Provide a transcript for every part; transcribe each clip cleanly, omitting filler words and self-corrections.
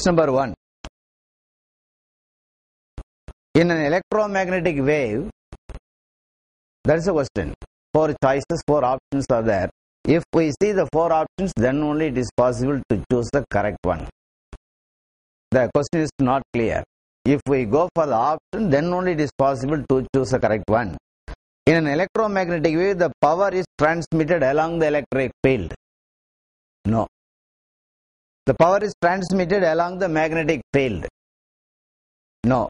Question number 1. In an electromagnetic wave, that is a question. 4 choices, 4 options are there. If we see the 4 options, then only it is possible to choose the correct one. The question is not clear. If we go for the option, then only it is possible to choose the correct one. In an electromagnetic wave, the power is transmitted along the electric field. No. The power is transmitted along the magnetic field. No.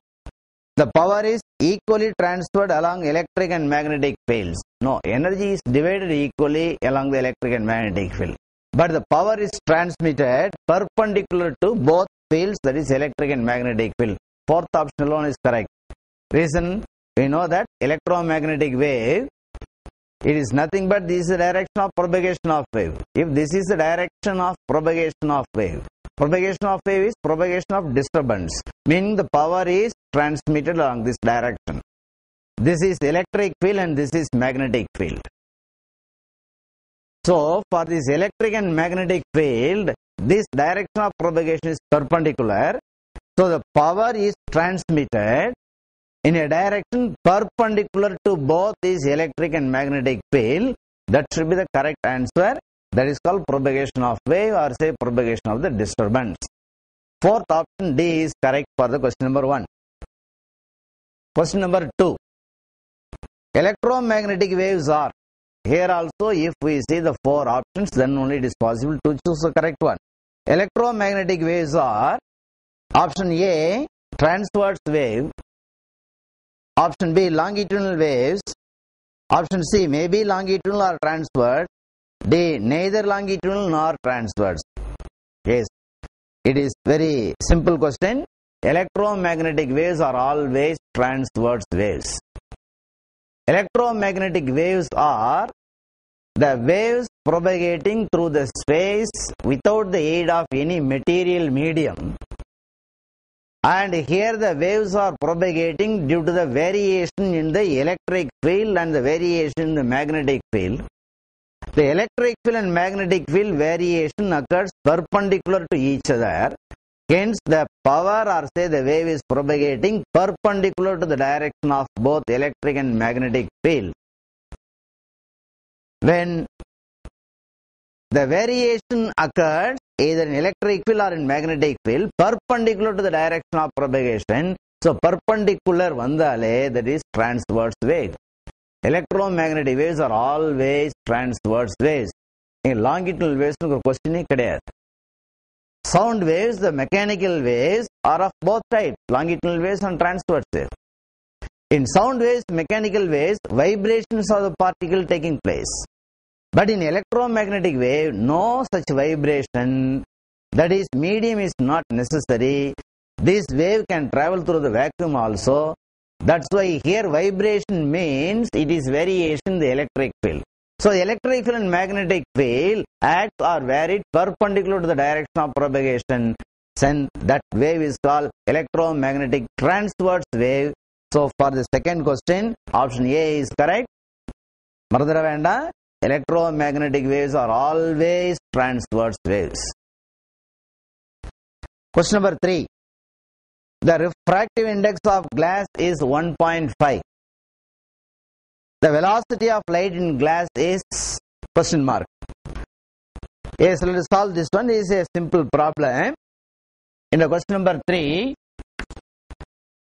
The power is equally transferred along electric and magnetic fields. No. Energy is divided equally along the electric and magnetic field. But the power is transmitted perpendicular to both fields, that is electric and magnetic field. 4th option alone is correct. Reason, we know that electromagnetic wave, it is nothing but this is the direction of propagation of wave. If this is the direction of propagation of wave is propagation of disturbance, meaning the power is transmitted along this direction. This is electric field and this is magnetic field. So, for this electric and magnetic field, this direction of propagation is perpendicular. So, the power is transmitted in a direction perpendicular to both these electric and magnetic field. That should be the correct answer. That is called propagation of wave, or say propagation of the disturbance. 4th option D is correct for the question number 1. Question number 2. Electromagnetic waves are. Here also, if we see the 4 options, then only it is possible to choose the correct one. Electromagnetic waves are: option A, transverse wave; option B, longitudinal waves; option C, maybe longitudinal or transverse; D, neither longitudinal nor transverse. Yes, it is very simple question. Electromagnetic waves are always transverse waves. Electromagnetic waves are the waves propagating through the space without the aid of any material medium. And here the waves are propagating due to the variation in the electric field and the variation in the magnetic field. The electric field and magnetic field variation occurs perpendicular to each other. Hence, the power, or say the wave, is propagating perpendicular to the direction of both electric and magnetic field. When the variation occurs either in electric field or in magnetic field perpendicular to the direction of propagation, so perpendicular vandale, that is transverse wave. Electromagnetic waves are always transverse waves. In longitudinal waves, question is sound waves, the mechanical waves, are of both types, longitudinal waves and transverse waves. In sound waves, mechanical waves, vibrations of the particle taking place. But in electromagnetic wave, no such vibration, that is, medium is not necessary. This wave can travel through the vacuum also. That's why here vibration means it is variation in the electric field. So, electric field and magnetic field act or varied perpendicular to the direction of propagation. And that wave is called electromagnetic transverse wave. So, for the second question, option A is correct. Maradara venda, electromagnetic waves are always transverse waves. Question number 3. The refractive index of glass is 1.5. The velocity of light in glass is question mark. Yes, let us solve this one. This is a simple problem. In the question number 3,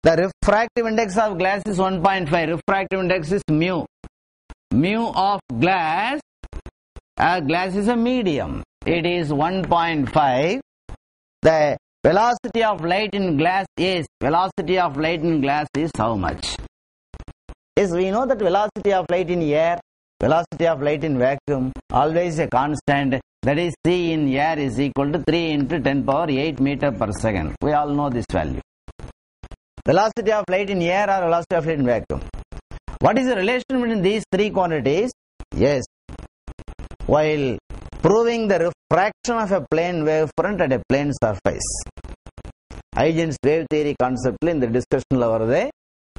the refractive index of glass is 1.5. Refractive index is mu. Mu of glass, glass is a medium. It is 1.5. The velocity of light in glass is how much? Yes, we know that velocity of light in air, velocity of light in vacuum, always a constant. That is, c in air is equal to 3 into 10 power 8 meter per second. We all know this value. Velocity of light in air or velocity of light in vacuum. What is the relation between these 3 quantities? Yes, while proving the refraction of a plane wavefront at a plane surface. Huygens wave theory concept in the discussion over there.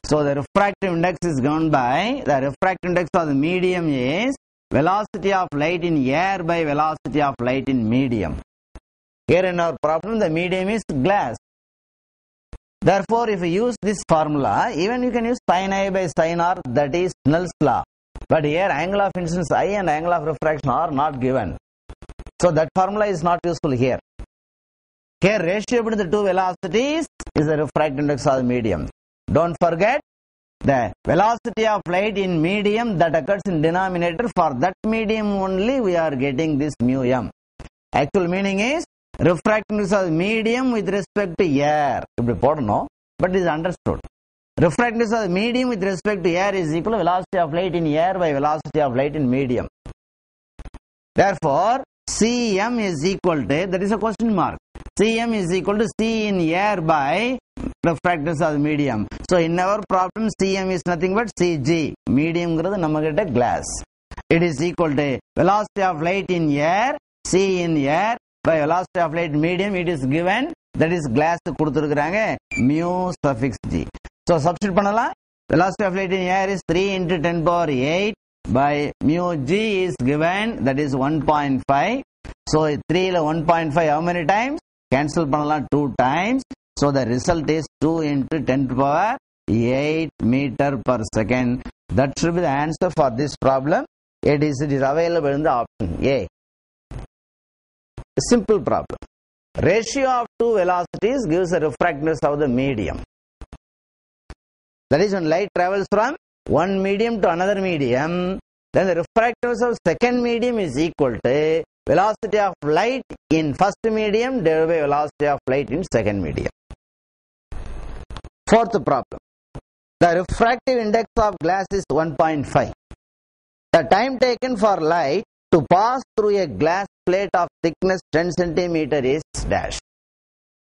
So, the refractive index is given by, the refractive index of the medium is velocity of light in air by velocity of light in medium. Here in our problem, the medium is glass. Therefore, if you use this formula, even you can use sin I by sin R, that is Snell's law. But here angle of incidence I and angle of refraction are not given. So that formula is not useful here. Here ratio between the two velocities is the refractive index of the medium. Don't forget the velocity of light in medium that occurs in denominator. For that medium only we are getting this mu m. Actual meaning is refractive index of the medium with respect to air. But it is understood. Refractive index of the medium with respect to air is equal to velocity of light in air by velocity of light in medium. Therefore, Cm is equal to, that is a question mark. Cm is equal to C in air by refractance of the medium. So in our problem, Cm is nothing but Cg. Medium is glass. It is equal to velocity of light in air, C in air by velocity of light in medium. It is given, that is glass mu suffix g. So substitute panala. Velocity of light in air is 3 into 10 power 8 by mu g is given, that is 1.5. So 3 is 1.5 how many times? Cancel panala 2 times. So the result is 2 into 10 to power 8 meter per second. That should be the answer for this problem. It is available in the option A. A simple problem. Ratio of two velocities gives a refractiveness of the medium. That is, when light travels from one medium to another medium, then the refractiveness of second medium is equal to velocity of light in first medium divided by velocity of light in second medium. Fourth problem. The refractive index of glass is 1.5. The time taken for light to pass through a glass plate of thickness 10 cm is dash.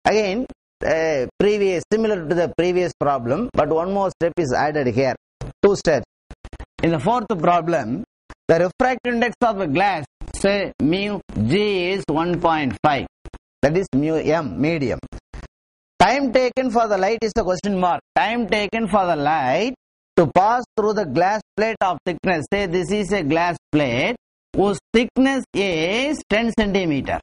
Again, similar to the previous problem, but one more step is added here. 2 steps. In the fourth problem, the refractive index of a glass, say mu g is 1.5. That is mu m, medium. Time taken for the light is the question mark. Time taken for the light to pass through the glass plate of thickness. Say this is a glass plate whose thickness is 10 centimeter.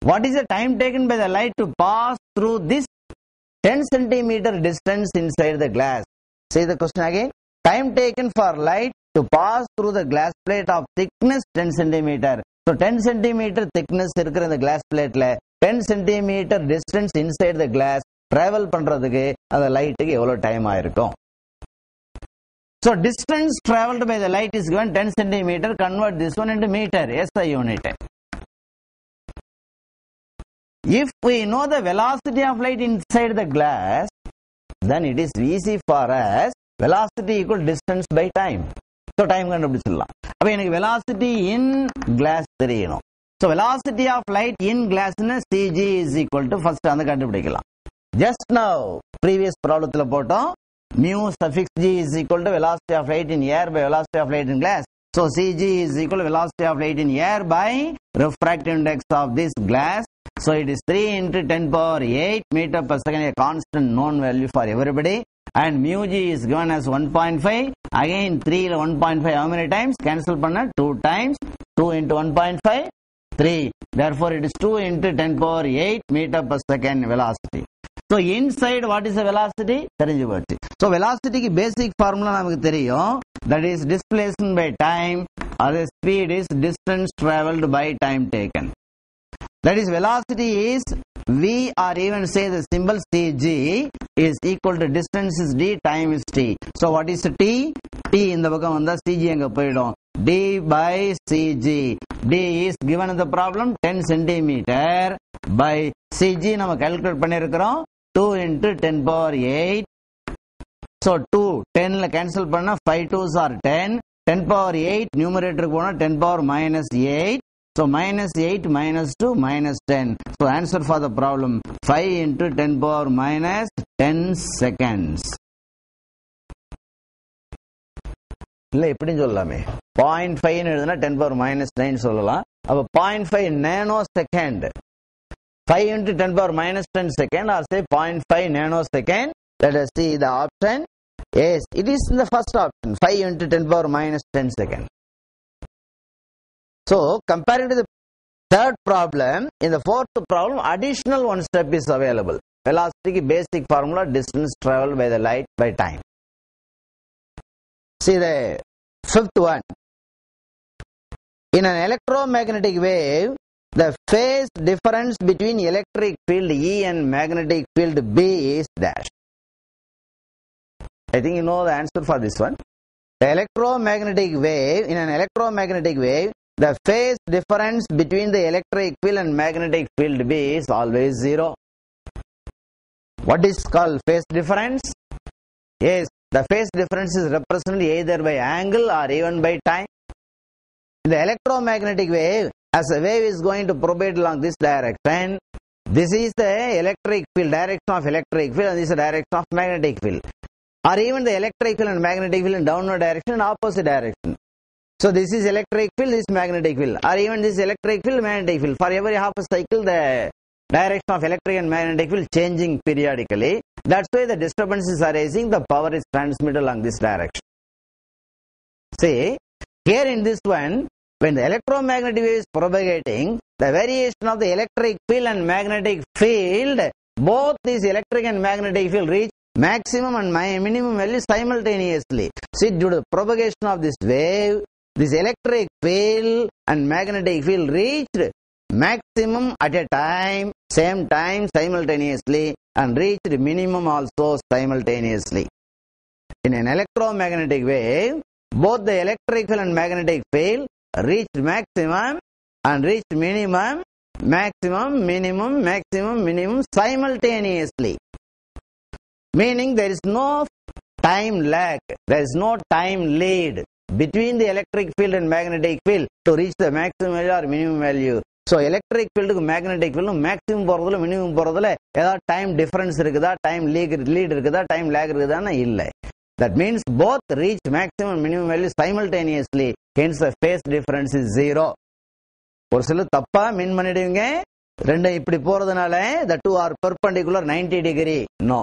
What is the time taken by the light to pass through this 10 centimeter distance inside the glass? Say the question again. Time taken for light to pass through the glass plate of thickness 10 centimeter. So 10 centimeter thickness in the glass plate, 10 centimeter distance inside the glass travel பண்றதுக்கு அந்த லைட்டுக்கு எவ்வளவு time ஆயிருக்கும்? So distance traveled by the light is given 10 centimeter. Convert this one into meter, SI unit. If we know the velocity of light inside the glass, then it is easy for us. Velocity equal distance by time. So time கண்டுபிடிச்சிடலாம். அப்ப எனக்கு velocity in glass தெரியணும். So velocity of light in glass Cg is equal to first அந்த கண்டுபிடிக்கலாம். Just now previous problemல போட்டோம் mu suffix g is equal to velocity of light in air by velocity of light in glass. So Cg is equal to velocity of light in air by refractive index of this glass. So it is 3 into 10 power 8 meter per second, a constant known value for everybody. And mu g is given as 1.5. Again 3 1.5 how many times? Cancel panna 2 times. 2 into 1.5 3. Therefore it is 2 into 10 power 8 meter per second velocity. So inside what is the velocity? So velocity ki basic formula namakku theriyum. That is displacement by time, or the speed is distance travelled by time taken. That is velocity is v, or even say the symbol Cg is equal to distance is d, time is t. So what is t? T in the பக்கம் வந்தா Cg அங்க போய்டும். d by Cg. d is given in the problem 10 centimeter by Cg நம்ம calculate பண்ணிருக்கிறோம் 2 into 10 power 8. So 2 10 ல cancel பண்ணா 5 2s are 10. 10 power 8 numerator போனா 10 power minus 8. So minus 8 minus 2 minus 10. So answer for the problem 5 into 10 power minus 10 seconds. இல்ல எப்படி சொல்லலாமே 0.5 ன்னு எழுதுனா 10 power minus 9 சொல்லலாம். அப்ப 0.5 nanosecond 5 into 10 power minus 10 second, or say 0.5 nanosecond. Let us see the option. Yes, it is in the first option, 5 into 10 power minus 10 second. So comparing to the Third problem, in the fourth problem, additional one step is available. Velocity basic formula, distance traveled by the light by time. See the fifth one. In an electromagnetic wave, the phase difference between electric field E and magnetic field B is dash. I think you know the answer for this one. The electromagnetic wave, in an electromagnetic wave, the phase difference between the electric field and magnetic field B is always 0. What is called phase difference? Yes, the phase difference is represented either by angle or even by time. In the electromagnetic wave, as a wave is going to propagate along this direction, this is the electric field, direction of electric field, and this is the direction of magnetic field. Or even the electric field and magnetic field in downward direction and opposite direction. So this is electric field, this is magnetic field, or even this electric field, magnetic field. For every half a cycle, the direction of electric and magnetic field changing periodically. That's why the disturbance is arising, the power is transmitted along this direction. See, here in this one, when the electromagnetic wave is propagating, the variation of the electric field and magnetic field, both these electric and magnetic field reach maximum and minimum value simultaneously. See, due to the propagation of this wave, this electric field and magnetic field reached maximum at a time, same time simultaneously, and reached minimum also simultaneously. In an electromagnetic wave, both the electric field and magnetic field reached maximum and reached minimum, maximum, minimum, maximum, minimum simultaneously. Meaning there is no time lag, there is no time lead between the electric field and magnetic field to reach the maximum value or minimum value. So electric field to magnetic field maximum போறதுல minimum போறதுல ஏதாவது time difference இருக்குதா, time lead இருக்குதா, time lag இருக்குதான்னா இல்லை. That means both reach maximum and minimum value simultaneously. Hence the phase difference is 0. ஒரு சில தப்பா மீன் பண்ணிடுவீங்க, ரெண்டும் இப்படி போறதுனால the two are perpendicular 90 degree. No.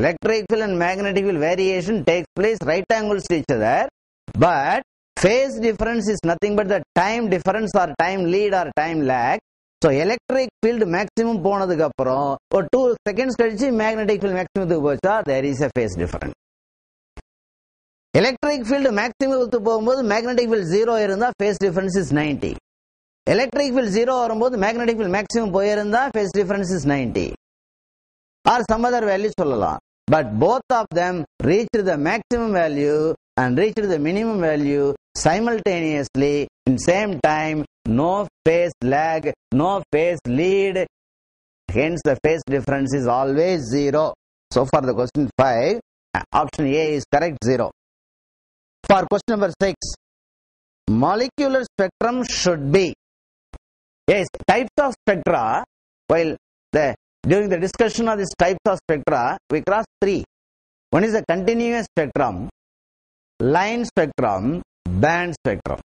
Electric field and magnetic field variation takes place right angles to each other, but phase difference is nothing but the time difference or time lead or time lag. So electric field maximum போனதுக்கு அப்புறம் ஒரு 2 seconds கழிச்சு magnetic field maximum போச்சா, there is a phase difference. Electric field maximum போகும்போது magnetic field 0 இருந்தா phase difference is 90. Electric field 0 வரும்போது magnetic field maximum போயிருந்தா phase difference is 90. Or some other value சொல்லலாம். But both of them reached the maximum value and reached the minimum value simultaneously in same time, no phase lag, no phase lead, hence the phase difference is always 0. So for the question 5, option A is correct, 0. For question number 6, molecular spectrum should be, yes, types of spectra. While during the discussion of these types of spectra, we cross 3. One is the continuous spectrum, line spectrum, band spectrum.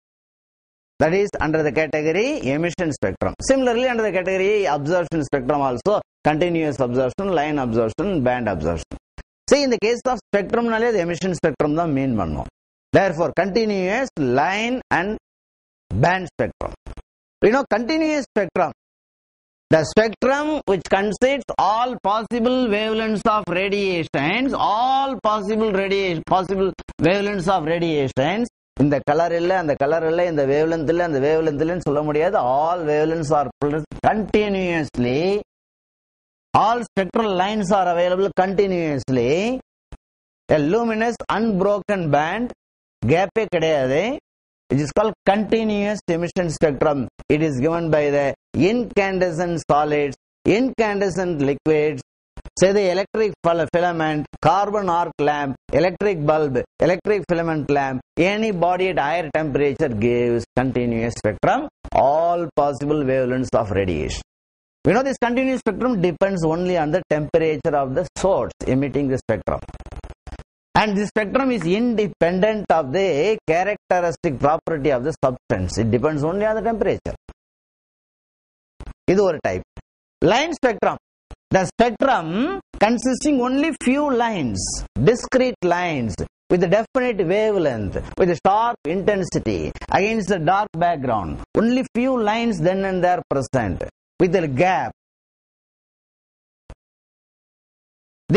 That is under the category emission spectrum. Similarly, under the category absorption spectrum also, continuous absorption, line absorption, band absorption. See, in the case of spectrum, the emission spectrum the main one. Therefore, continuous, line and band spectrum. You know, continuous spectrum, the spectrum which consists all possible wavelengths of radiations, all possible wavelengths of radiations. இந்த colour இல்ல, அந்த colour இல்ல, இந்த wavelength இல்ல, அந்த wavelength இல்லன்னு சொல்ல முடியாது. All wavelengths are continuously. All spectral lines are available continuously. A luminous unbroken band, gap கிடையாது. It is called continuous emission spectrum. It is given by the incandescent solids, incandescent liquids, say the electric filament, carbon arc lamp, electric bulb, electric filament lamp, any body at higher temperature gives continuous spectrum, all possible wavelengths of radiation. We know this continuous spectrum depends only on the temperature of the source emitting the spectrum. And this spectrum is independent of the characteristic property of the substance. It depends only on the temperature. This is one type. Line spectrum. The spectrum consisting only few lines, discrete lines, with a definite wavelength, with a sharp intensity, against a dark background. Only few lines then and there present, with a gap.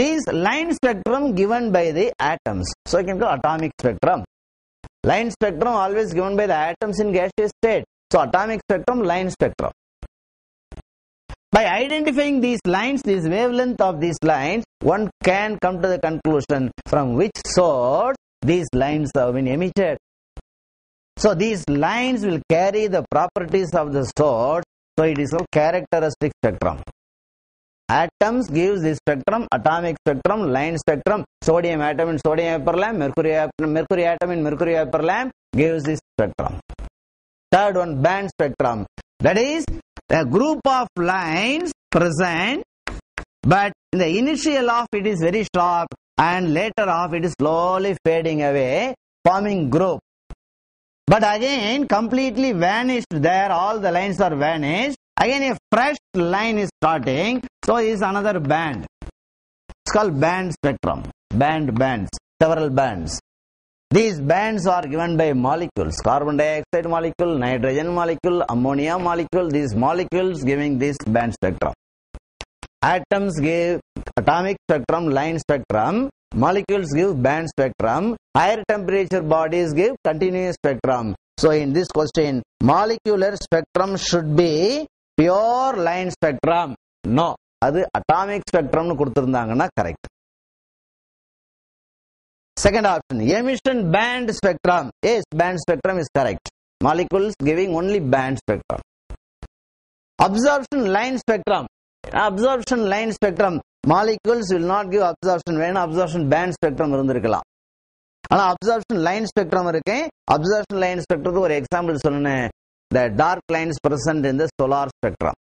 These line spectrum given by the atoms. So you can call atomic spectrum. Line spectrum always given by the atoms in gaseous state. So atomic spectrum, line spectrum. By identifying these lines, this wavelength of these lines, one can come to the conclusion from which source these lines have been emitted. So these lines will carry the properties of the source. So it is a characteristic spectrum. Atoms gives this spectrum, atomic spectrum, line spectrum. Sodium atom in sodium vapor lamp, mercury atom in mercury vapor lamp gives this spectrum. Third one, band spectrum. That is a group of lines present, but in the initial of it is very sharp and later off it is slowly fading away, forming group. But again completely vanished there, all the lines are vanished. Again a fresh line is starting, so is another band. It's called band spectrum. Bands, several bands. These bands are given by molecules, carbon dioxide molecule, nitrogen molecule, ammonia molecule, these molecules giving this band spectrum. Atoms give atomic spectrum, line spectrum, molecules give band spectrum, higher temperature bodies give continuous spectrum. So in this question, molecular spectrum should be pure line spectrum. No, adu atomic spectrum nu kuduthirundanga correct. Second option, emission band spectrum. Yes, band spectrum is correct. Molecules giving only band spectrum. Absorption line spectrum. Absorption line spectrum. Molecules will not give absorption. When absorption band spectrum irundirukkalam. Ana absorption line spectrum irukke. Absorption line spectrum ஒரு example சொன்னேன். The dark lines present in the solar spectrum.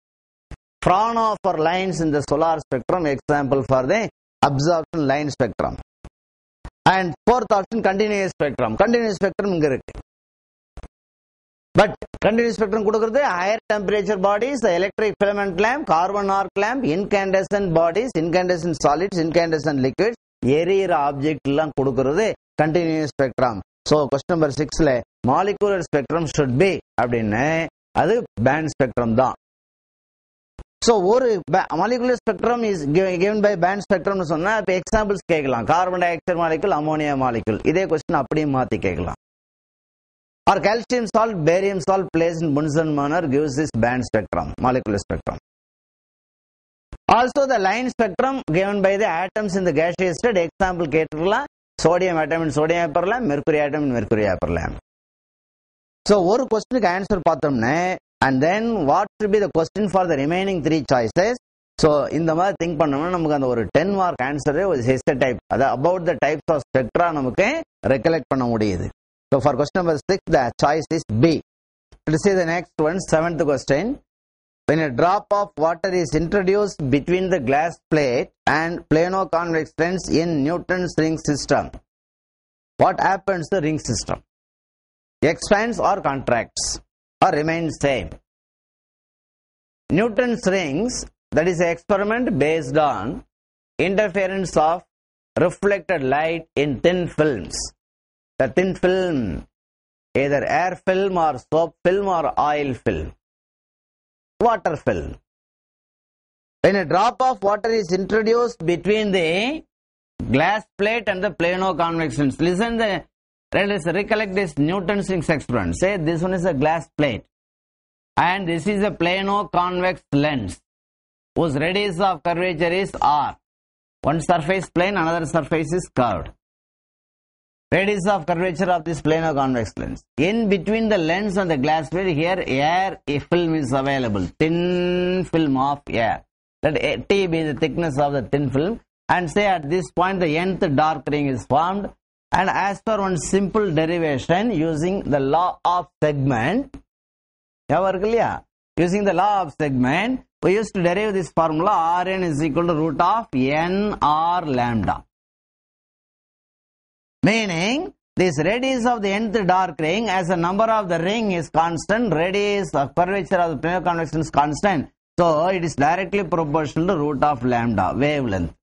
Fraunhofer lines in the solar spectrum, example for the absorption line spectrum. And fourth option, continuous spectrum. Continuous spectrum inga irukku. But continuous spectrum kudukuradhu higher temperature bodies, the electric filament lamp, carbon arc lamp, incandescent bodies, incandescent solids, incandescent liquids, eriyira object ellam kudukuradhu continuous spectrum. So question number 6 la molecular spectrum should be அப்படினே அது band spectrum தான். So ஒரு molecular spectrum is given by band spectrum னு சொன்னா இப்ப examples கேட்கலாம். Carbon di oxide molecule, ammonia molecule. இதே question அப்படியே மாத்தி கேட்கலாம். Or calcium salt, barium salt placed in Bunsen manner gives this band spectrum, molecular spectrum. Also the line spectrum given by the atoms in the gaseous state, example கேட்கலாம். Sodium atom in sodium vapor lamp, mercury atom in mercury vapor lamp. So ஒரு क्वेश्चனுக்கு answer பார்த்தோம்னா, and then what should be the question for the remaining 3 choices? So இந்த மாதிரி think பண்ணோம்னா நமக்கு அந்த ஒரு 10 mark ஆன்சரே ஒரு ஹெஸ்ட் டைப், அது about the types of spectra நமக்கு recollect பண்ண முடியுது. So for question number 6, the choice is B. Let's see the next one, 7th question. When a drop of water is introduced between the glass plate and plano-convex lens in Newton's ring system, what happens to the ring system? Expands or contracts or remains same? Newton's rings, that is an experiment based on interference of reflected light in thin films. The thin film, either air film or soap film or oil film, water film. When a drop of water is introduced between the glass plate and the plano-convex lens, listen, let us recollect this Newton's rings experiment. Say this one is a glass plate and this is a plano-convex lens whose radius of curvature is R. One surface plane, another surface is curved. Radius of curvature of this plano-convex lens. In between the lens and the glass plate, here air film is available. Thin film of air. Let T be the thickness of the thin film. And say at this point the nth dark ring is formed. And as per one simple derivation using the law of segment, using the law of segment, we used to derive this formula Rn is equal to root of n r lambda. Meaning, this radius of the nth dark ring, as the number of the ring is constant, radius of curvature of the plano-convex lens is constant. So, it is directly proportional to root of lambda, wavelength.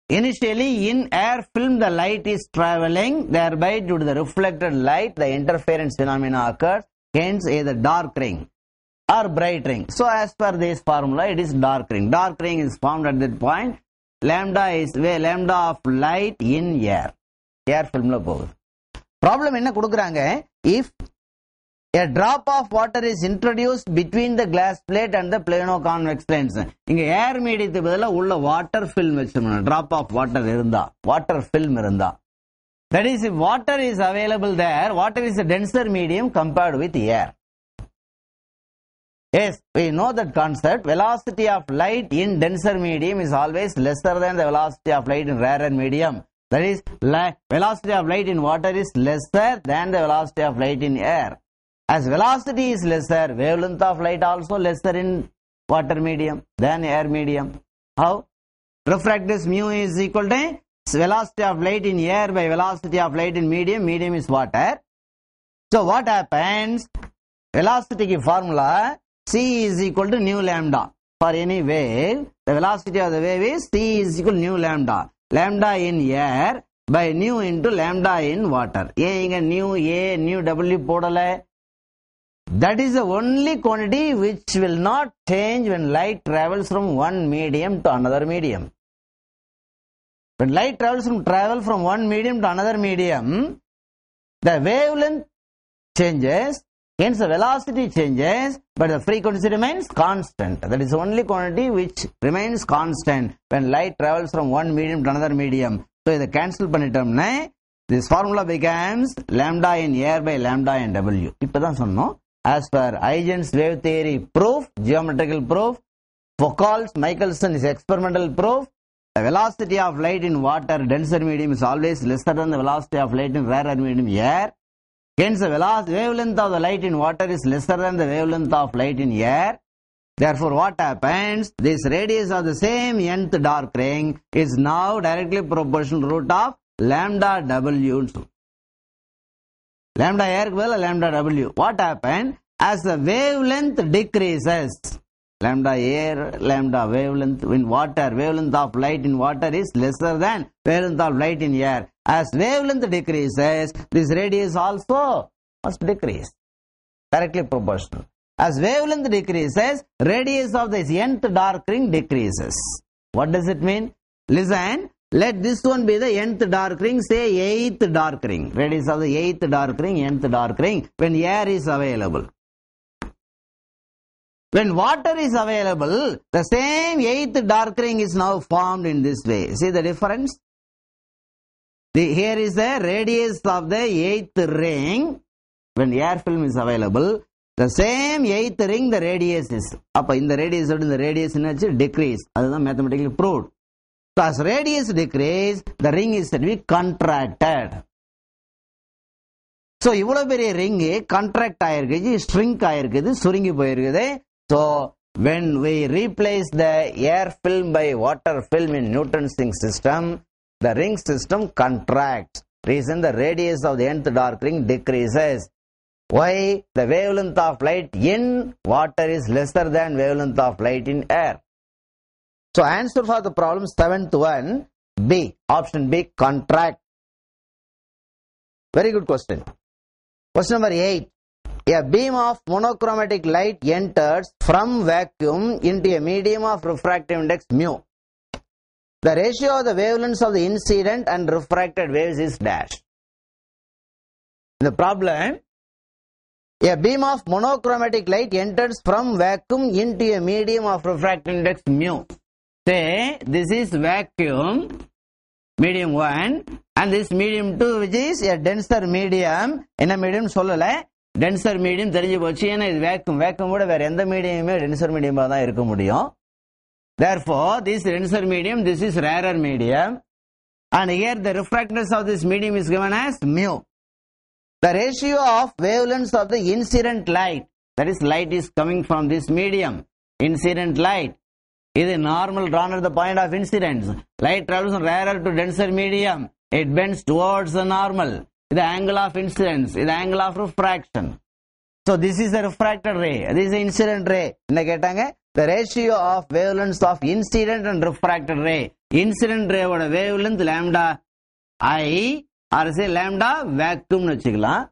initially in air film the light is traveling, thereby due to the reflected light the interference phenomena occurs, hence either dark ring or bright ring. So as per this formula it is dark ring. Dark ring is formed at that point. Lambda is where lambda of light in air. Air film la pogudu. Problem enna kudukranga, if a drop of water is introduced between the glass plate and the plano-convex lens. இங்க air medium பதிலா உள்ள water film வெச்சிருந்தோம். Drop of water இருந்தா, water film இருந்தா. That is, if water is available there, water is a denser medium compared with air. Yes, we know that concept. Velocity of light in denser medium is always lesser than the velocity of light in rarer medium. That is, velocity of light in water is lesser than the velocity of light in air. As velocity is lesser, wavelength of light also lesser in water medium than air medium. How? Refractive mu is equal to velocity of light in air by velocity of light in medium. Medium is water. So what happens? Velocity formula C is equal to nu lambda. For any wave, the velocity of the wave is C is equal to nu lambda. Lambda in air by nu into lambda in water. Nu W podala. That is the only quantity which will not change when light travels from one medium to another medium. When light travels from one medium to another medium, the wavelength changes, hence the velocity changes, but the frequency remains constant. That is the only quantity which remains constant when light travels from one medium to another medium. So, iதை cancel பண்ணிட்டோம்னா, this formula becomes lambda in air by lambda in W. இப்பதான் சொன்னோம். As per Huygens wave theory proof, geometrical proof, Foucault's Michelson is experimental proof, the velocity of light in water, denser medium is always lesser than the velocity of light in rarer medium air. Hence the wavelength of the light in water is lesser than the wavelength of light in air. Therefore what happens? This radius of the same nth dark ring is now directly proportional to root of lambda W. Lambda air equal lambda W. What happens? As the wavelength decreases, lambda air, lambda wavelength in water, wavelength of light in water is lesser than wavelength of light in air. As wavelength decreases, this radius also must decrease. Directly proportional. As wavelength decreases, radius of this nth dark ring decreases. What does it mean? Listen. Let this one be the nth dark ring, say 8th dark ring. Radius of the 8th dark ring, nth dark ring, when air is available. When water is available, the same 8th dark ring is now formed in this way. See the difference? Here is the radius of the 8th ring. When air film is available, the same 8th ring, the radius is. Appa in the radius decrease. That is mathematically proved. So as radius decrease, the ring is said to be contracted. So இவ்வளவு பெரிய ring contract ஆயிருக்குது, shrink ஆயிருக்குது, சுருங்கி போயிருக்குது. So when we replace the air film by water film in Newton's ring system, the ring system contracts. Reason the radius of the nth dark ring decreases. Why? The wavelength of light in water is lesser than wavelength of light in air. So answer for the problem 7th one, B. Option B, contract. Very good question. Question number 8. A beam of monochromatic light enters from vacuum into a medium of refractive index mu. The ratio of the wavelengths of the incident and refracted waves is dash. The problem, a beam of monochromatic light enters from vacuum into a medium of refractive index mu. Say this is vacuum, medium 1, and this medium 2 which is a denser medium. In a medium சொல்லல, denser medium தெரிஞ்சு போச்சு. ஏன்னா இது vacuum கூட வேற எந்த மீடியமே denser medium தான் இருக்க முடியும். Therefore, this denser medium, this is rarer medium, and here the refractance of this medium is given as mu. The ratio of wavelengths of the incident light, that is light is coming from this medium, incident light, is normal drawn at the point of incidence. Light travels from rarer to denser medium, it bends towards the normal. The angle of incidence, the angle of refraction. So this is the refracted ray, this is the incident ray. the ratio of wavelengths of incident and refracted ray. Incident ray oda wavelength lambda I or say lambda vacuum nu vechikalam,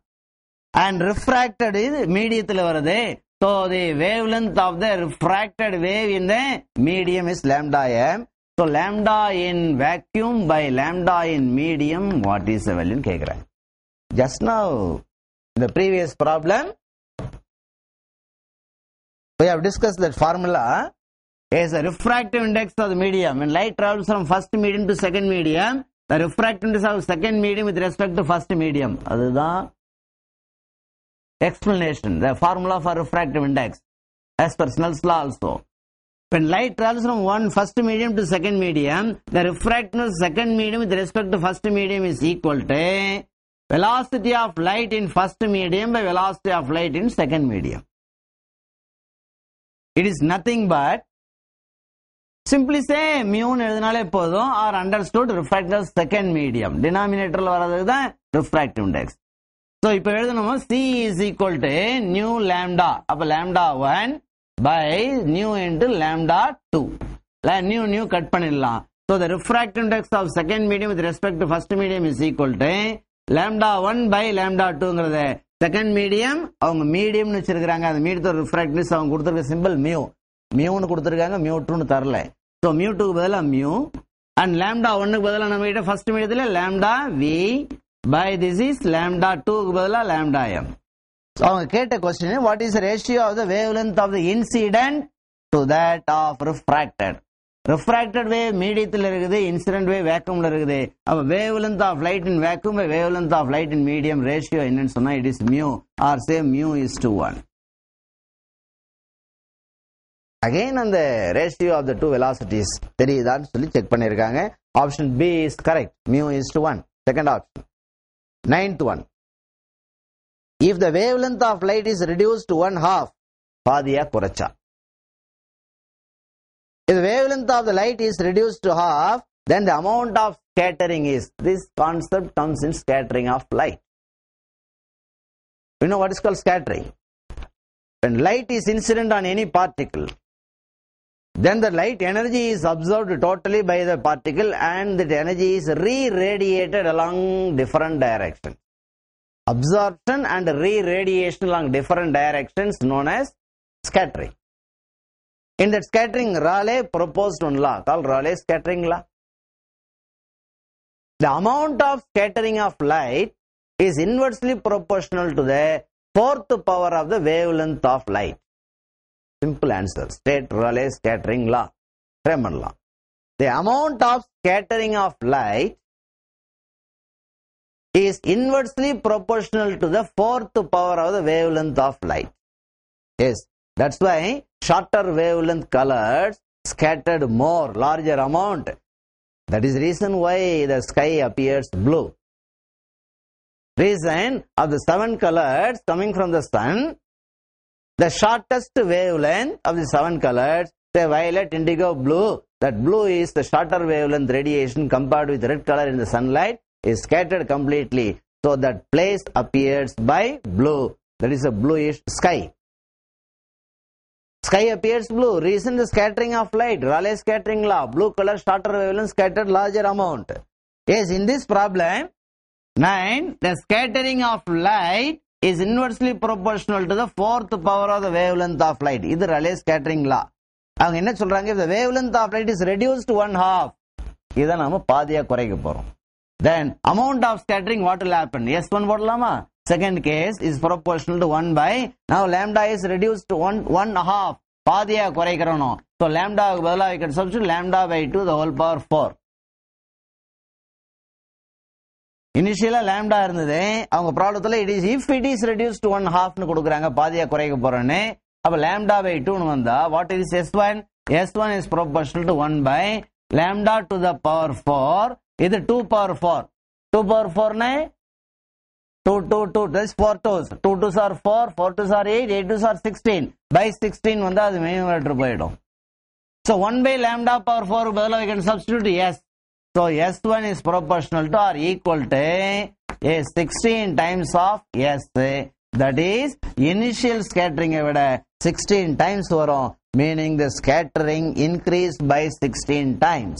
and refracted is mediathila varudhe. So the wavelength of the refracted wave in the medium is lambda m. So lambda in vacuum by lambda in medium, what is the value kekran? Just now the previous problem we have discussed that formula is a refractive index of the medium. When light travels from first medium to second medium, the refractive index of second medium with respect to first medium. That is the explanation, the formula for refractive index as per Snell's law also. When light travels from first medium to second medium, the refractive index of second medium with respect to first medium is equal to velocity of light in first medium by velocity of light in second medium. It is nothing but simply say mu எழுதினாலே போதும், or understood refractive second medium. Denominator வரதுக்கு தான் refractive index. So இப்போ எழுதணும் C is equal to nu lambda. அப்ப lambda 1 by nu into lambda 2. Nu cut பண்ணிடலாம். So the refractive index of second medium with respect to first medium is equal to lambda 1 by lambda 2ங்கிறது second medium அவங்க medium னு வச்சிருக்காங்க. அந்த மீடியத்தோட refractive அவங்க கொடுத்திருக்க symbol mu. mu னு கொடுத்திருக்காங்க, mu 2 னு தரல. So mu 2 க்கு பதிலா mu and lambda 1 க்கு பதிலா நம்ம கிட்ட first மீடியத்துல lambda v by this is lambda 2 க்கு பதிலா lambda m. So அவங்க கேட்ட question, what is the ratio of the wavelength of the incident to that of refracted? Refracted wave mediathil இருக்குது, incident wave vacuumல இருக்குது. அப்ப wavelength of light in vacuum by wavelength of light in medium ratio என்னன்னு சொன்னா it is mu, or say mu is to 1. Again அந்த ratio of the two velocities தெரியுதான்னு சொல்லி check பண்ணிருக்காங்க. Option B is correct, mu is to 1. Second option. Ninth one, if the wavelength of light is reduced to 1/2, பாதியா குறைச்சா. If the wavelength of the light is reduced to half, then the amount of scattering is, this concept comes in scattering of light. You know what is called scattering? When light is incident on any particle, then the light energy is absorbed totally by the particle and that energy is re-radiated along different directions. Absorption and re-radiation along different directions known as scattering. In that scattering, Rayleigh proposed one law called Rayleigh's scattering law. The amount of scattering of light is inversely proportional to the fourth power of the wavelength of light. Simple answer. State Rayleigh's scattering law. Raman law. The amount of scattering of light is inversely proportional to the fourth power of the wavelength of light. Yes, that's why shorter wavelength colors scattered more, larger amount. That is reason why the sky appears blue. Reason of the 7 colors coming from the sun, the shortest wavelength of the 7 colors, say violet, indigo, blue, that blue is the shorter wavelength radiation compared with red color in the sunlight, is scattered completely. So that place appears by blue. That is a bluish sky. Sky appears blue. Reason the scattering of light. Rayleigh's scattering law. Blue color shorter wavelength scattered larger amount. Yes, in this problem, 9, the scattering of light is inversely proportional to the fourth power of the wavelength of light. This is Rayleigh's scattering law. அவங்க என்ன சொல்றாங்க, if the wavelength of light is reduced to 1/2, இதை நாம பாதியா குறைக்க போறோம். Then amount of scattering, what will happen? S1 போடலாமா? Second case is proportional to 1 by, now lambda is reduced to 1/2, பாதியா குறைக்கிறோம். So lambda பதிலா we can substitute lambda by 2 the whole power 4. Initially lambda இருந்தது, அவங்க ப்ராப்ளத்துல it is if it is reduced to 1/2 னு கொடுக்கறாங்க, பாதியா குறைக்க போறோம்னு. அப்ப lambda by 2 னு வந்தா what is S1? S1 is proportional to 1 by lambda to the power 4. இது 2 power 4. 2 power 4 னு 2 2 2, that is 4 2s. 2 2s are 4, 4 2s are 8, 8 2s are 16. By 16 வந்தா அது numerator போய்டும். So 1 by lambda power 4 பதிலா we can substitute S. So S1 is proportional to or equal to 16 times of S. That is, initial scattering விட 16 times வரும். Meaning the scattering increased by 16 times.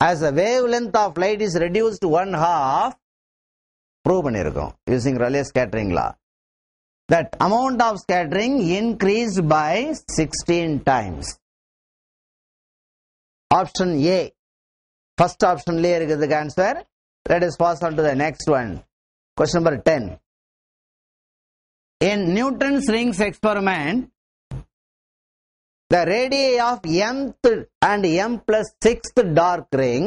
As the wavelength of light is reduced to 1/2, prove பண்ணிருக்கோம் using Rayleigh scattering law. That amount of scattering increased by 16 times. Option A. First option lay irukudhu answer. Let us pass on to the next one. Question number 10. In Newton's rings experiment, the radii of mth and m plus 6th dark ring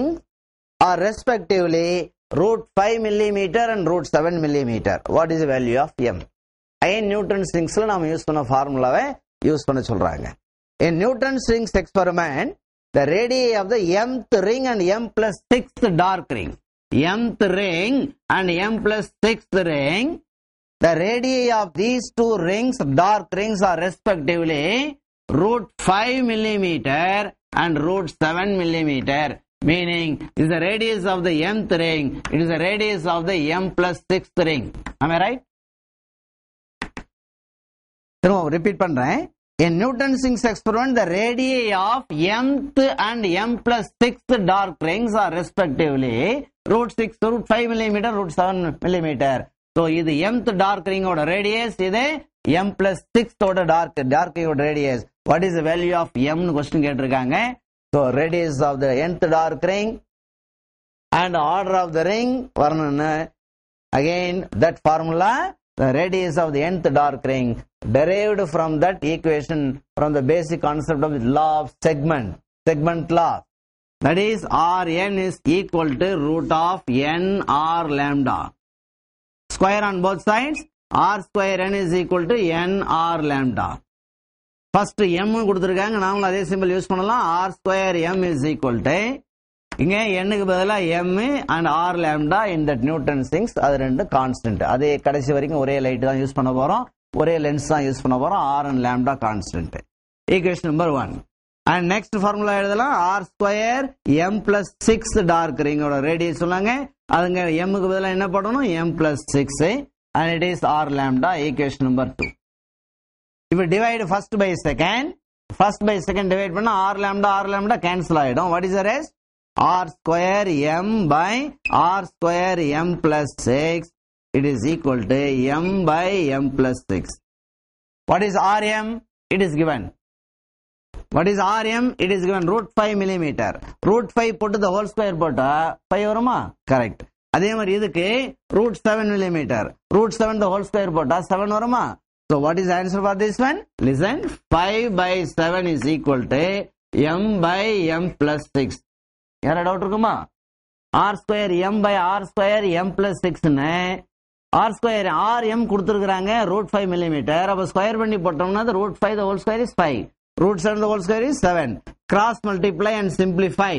are respectively root 5 millimeter and root 7 millimeter. What is the value of m? Again, Newton's rings la naam use panna formula use panna solranga. In Newton's rings experiment, the radii of the mth ring and m plus 6th dark ring, mth ring and m plus 6th ring, the radii of these two rings, dark rings, are respectively root 5 millimeter and root 7 millimeter. Meaning, is the radius of the mth ring, it is the radius of the m plus 6th ring. Am I right? Repeat பண்றேன். In Newton's rings experiment, the radii of mth and m plus 6th dark rings are respectively root 5 millimeter, root 7 millimeter. So, இது mth dark ring oda radius, இது m plus 6th oda dark ring oda radius. What is the value of m nu question கேட்டிருக்காங்க. So, radius of the nth dark ring and order of the ring varnana. Again, that formula, the radius of the nth dark ring derived from that equation from the basic concept of the law of segment law. That is, Rn is equal to root of n r lambda. Square on both sides, r square n is equal to n r lambda. First m கொடுத்திருக்காங்க, நாம அதே symbol use பண்ணலாம். r square m is equal to, இங்க n க்கு பதிலா m and r lambda in that Newton's rings, அது ரெண்டு constant. அதே கடைசி வரைக்கும் ஒரே லைட் தான் யூஸ் பண்ண போறோம், ஒரே லென்ஸ் தான் யூஸ் பண்ண போறோம். r and lambda constant. Equation number 1. And next formula எழுதலாம். r square m plus 6 dark ring ஓட ரேடியஸ் சொன்னாங்க. அதுங்க m க்கு பதிலா என்ன போடணும்? m plus 6 and it is r lambda. Equation number 2. If you divide first by second divide பண்ணா r lambda cancel ஆயிடும். What is the rest? r square m by r square m plus 6, it is equal to m by m plus 6. What is rm? It is given. What is rm? It is given root 5 millimeter. Root 5 போட்டு the whole square போட்டா 5 வருமா? Correct. அதே மாதிரி இதுக்கு root 7 millimeter. Root 7 the whole square போட்டா 7 வருமா? So what is the answer for this one? Listen, 5 by 7 is equal to m by m plus 6. யாரா doubt இருக்குமா? r square m by r square m plus 6 னு r square rm கொடுத்திருக்காங்க root 5 millimeter. அப்ப square பண்ணி போட்டோம்னா root 5 the whole square is 5. Root 7 the whole square is 7. Cross multiply and simplify.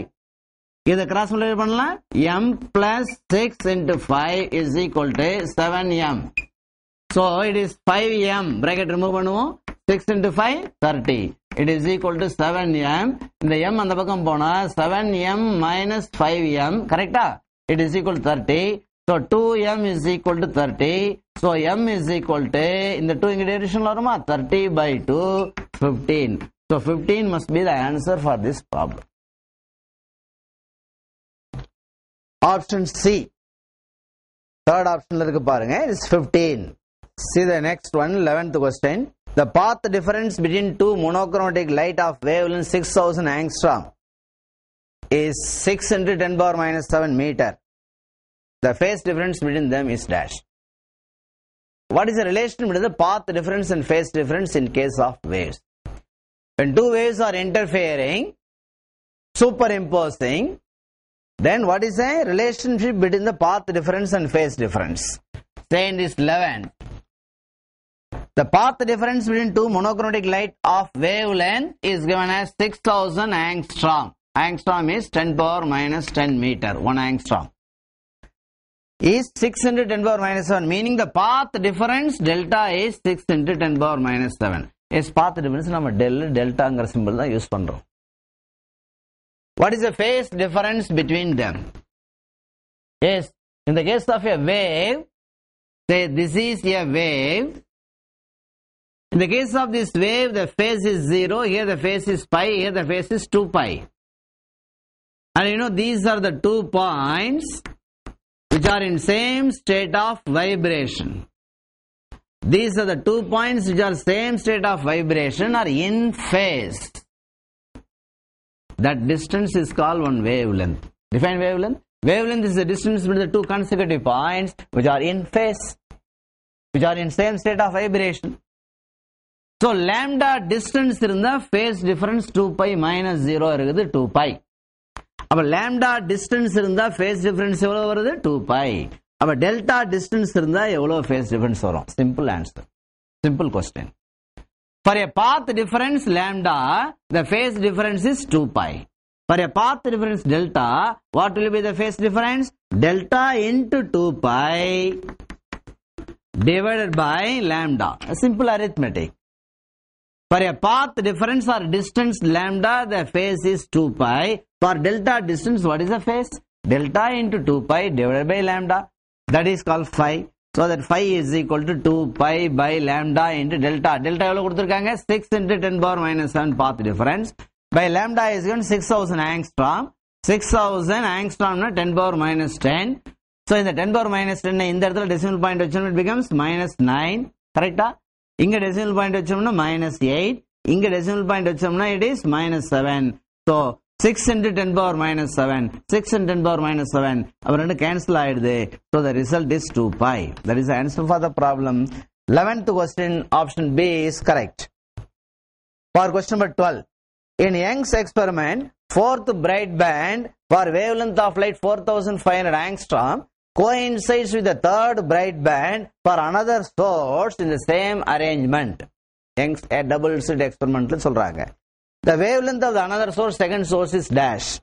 இதை cross multiply பண்ணலாம். m plus 6 into 5 is equal to 7m. So it is 5m. Bracket remove பண்ணுவோம். 6 into 5, 30. It is equal to 7m. இந்த m அந்த பக்கம் போனா 7m minus 5m. Correctா? It is equal to 30. So 2m is equal to 30. So m is equal to, இந்த 2 இங்க derivation வருமா? 30 by 2, 15. So 15 must be the answer for this problem. Option C. Third option இருக்கு பாருங்க. It is 15. See the next one, 11th question. The path difference between two monochromatic light of wavelength 6000 angstrom is 6 into 10 power minus 7 meter. The phase difference between them is dash. What is the relation between the path difference and phase difference in case of waves? When two waves are interfering, superimposing, then what is the relationship between the path difference and phase difference? Say in this 11. The path difference between two monochromatic light of wavelength is given as 6000 angstrom. Angstrom is 10 power minus 10 meter. 1 angstrom is 6 into 10 power minus 7, meaning the path difference delta is 6 into 10 power minus 7. Yes, path difference நம்ம delta ங்கற symbol தான் use பண்றோம். What is the phase difference between them? Yes, in the case of a wave, say this is a wave. In the case of this wave, the phase is 0, here the phase is pi, here the phase is 2 pi. And you know, these are the 2 points which are in same state of vibration. These are the 2 points which are same state of vibration or in phase. That distance is called one wavelength. Define wavelength. Wavelength is the distance between the 2 consecutive points which are in phase, which are in same state of vibration. So lambda distance in the phase difference 2 pi minus 0 is 2 pi. Our lambda distance in the phase difference is 2 pi. Our delta distance in the phase difference. Simple answer. Simple question. For a path difference lambda, the phase difference is 2 pi. For a path difference delta, what will be the phase difference? Delta into 2 pi divided by lambda. A simple arithmetic. For a path difference or distance lambda, the phase is 2 pi. For delta distance, what is the phase? Delta into 2 pi divided by lambda. That is called phi. So that phi is equal to 2 pi by lambda into delta. Delta 6 into 10 power minus 7 path difference. By lambda is given 6000 angstrom. 6000 angstrom 10 power minus 10. So in the 10 power minus 10 in the decimal point it becomes minus 9. Correct? Inga decimal point minus 8. Inga decimal point it is minus 7. So 6 into 10 power minus 7. 6 into 10 power minus 7. Our cancel. So the result is 2 pi. That is the answer for the problem. 11th question, option B is correct. For question number 12. In Young's experiment, 4th bright band for wavelength of light 4500 angstrom coincides with the 3rd bright band for another source in the same arrangement. Young's double slit experiment. The wavelength of the another source, second source is dash.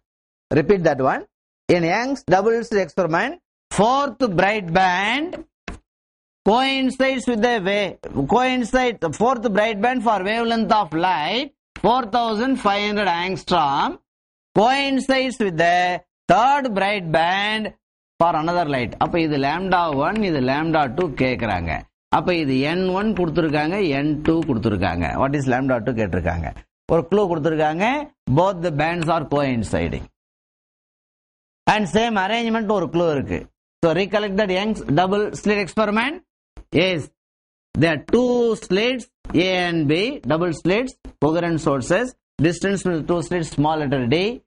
Repeat that one. In Young's double slit experiment, 4th bright band coincides with the 4th bright band for wavelength of light 4500 angstrom coincides with the 3rd bright band for another light. அப்ப இது lambda 1, இது lambda 2 கேக்குறாங்க. அப்ப இது n1 கொடுத்திருக்காங்க, n2 கொடுத்திருக்காங்க. What is lambda 2 கேட்டிருக்காங்க. ஒரு clue கொடுத்திருக்காங்க. Both the bands are coinciding. And same arrangement ஒரு clue இருக்கு. So recollect that Young's double slit experiment is there are 2 slits A and B, double slits, coherent sources, distance between 2 slits small letter d,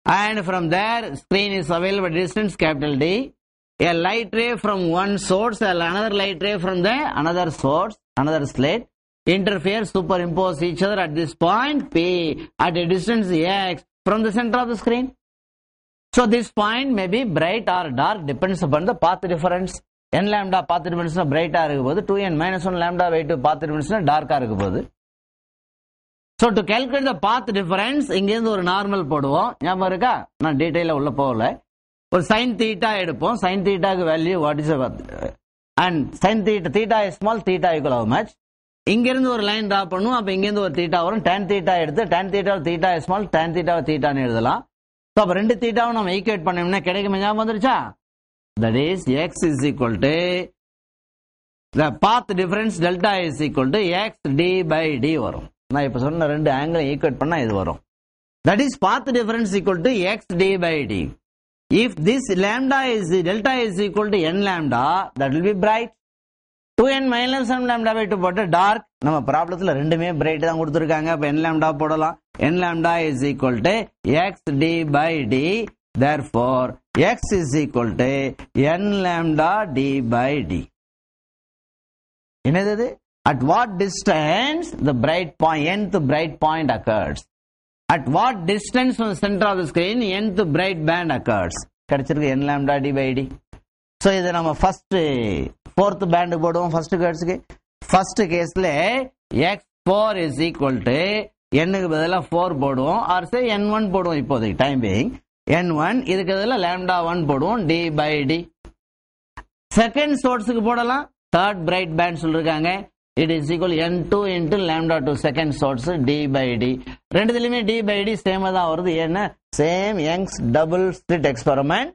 and from there screen is available distance capital D, a light ray from one source and another light ray from the another source, another slit, interfere, superimpose each other at this point P at a distance x from the center of the screen. So this point may be bright or dark, depends upon the path difference. N lambda path difference bright ah irukku 2n minus 1 lambda by 2 path difference dark ah irukku. So to calculate the path difference, இங்க இருந்து ஒரு normal போடுவோம். ஞாபகம் இருக்கா? நான் டீடைலா உள்ள போகல. ஒரு sin theta எடுப்போம். sin theta க்கு value what is and sin theta is small, theta equal how much? இங்க இருந்து ஒரு லைன் டிரா பண்ணுவோம். அப்ப இங்க இருந்து ஒரு theta வரும். tan theta எடுத்து tan theta is small, tan theta ன்னு எழுதலாம். சோ அப்ப ரெண்டு தீட்டாவை நம்ம ஈக்குவேட் பண்ணோம்னா கிடைக்குமே. ஞாபகம் வந்துருச்சா? That is x is equal to the path difference delta is equal to x d by d வரும். நான் இப்ப சொன்ன ரெண்டு ஆங்கிளை ஈக்குவேட் பண்ணா இது வரும். That is path difference equal to x d by d. If this lambda is delta is equal to n lambda, that will be bright. 2n minus 1 lambda by 2 போட்டு dark. நம்ம ப்ராப்ளத்துல ரெண்டுமே பிரைட் தான் கொடுத்திருக்காங்க. அப்ப n lambda போடலாம். n lambda is equal to x d by d. Therefore, x is equal to n lambda d by d. என்னது? At what distance the bright point, nth bright point occurs? At what distance from the center of the screen nth bright band occurs? கிடைச்சிருக்கு n lambda d by d. So இதை நம்ம first fourth band போடுவோம். first கேட்ஸ்க்கு first கேஸ்ல x4 is equal to n க்கு பதிலா 4 போடுவோம். or say n1 போடுவோம். இப்போதைக்கு டைம் being n1 இதுக்கு பதிலா lambda 1 போடுவோம் d by d. செகண்ட் சோர்ஸ்க்கு போடலாம். third bright band சொல்லிருக்காங்க. It is equal n2 into lambda 2 second source d by d. ரெண்டுதிலுமே d by d same தான் வருது. ஏன்னா same Young's double slit experiment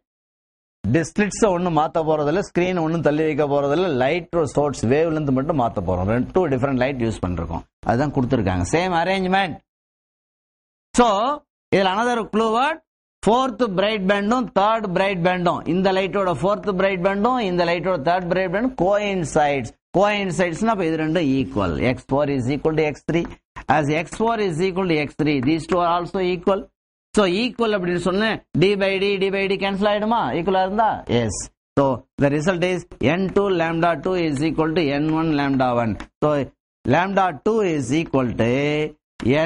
slits ஒன்னு மாத்த போறதில்ல, ஸ்கிரீன் ஒன்னு தள்ளி வைக்க போறதில்ல, லைட் சோர்ஸ் வேவ் லெந்த் மட்டும் மாத்த போறோம். two different light யூஸ் பண்றோம். அதுதான் கொடுத்திருக்காங்க. Same arrangement. சோ இதுல another clue word, fourth bright bandum third bright bandum, இந்த லைட்டோட fourth bright bandum இந்த லைட்டோட third bright bandum coincides. Coincides na இது ரெண்டும் equal. x4 is equal to x3. As x4 is equal to x3, these two are also equal. So equal அப்படினு சொன்னா d by d cancel ஆயிடுமா? equal இருந்தா? Yes. So the result is n2 lambda 2 is equal to n1 lambda 1. So lambda 2 is equal to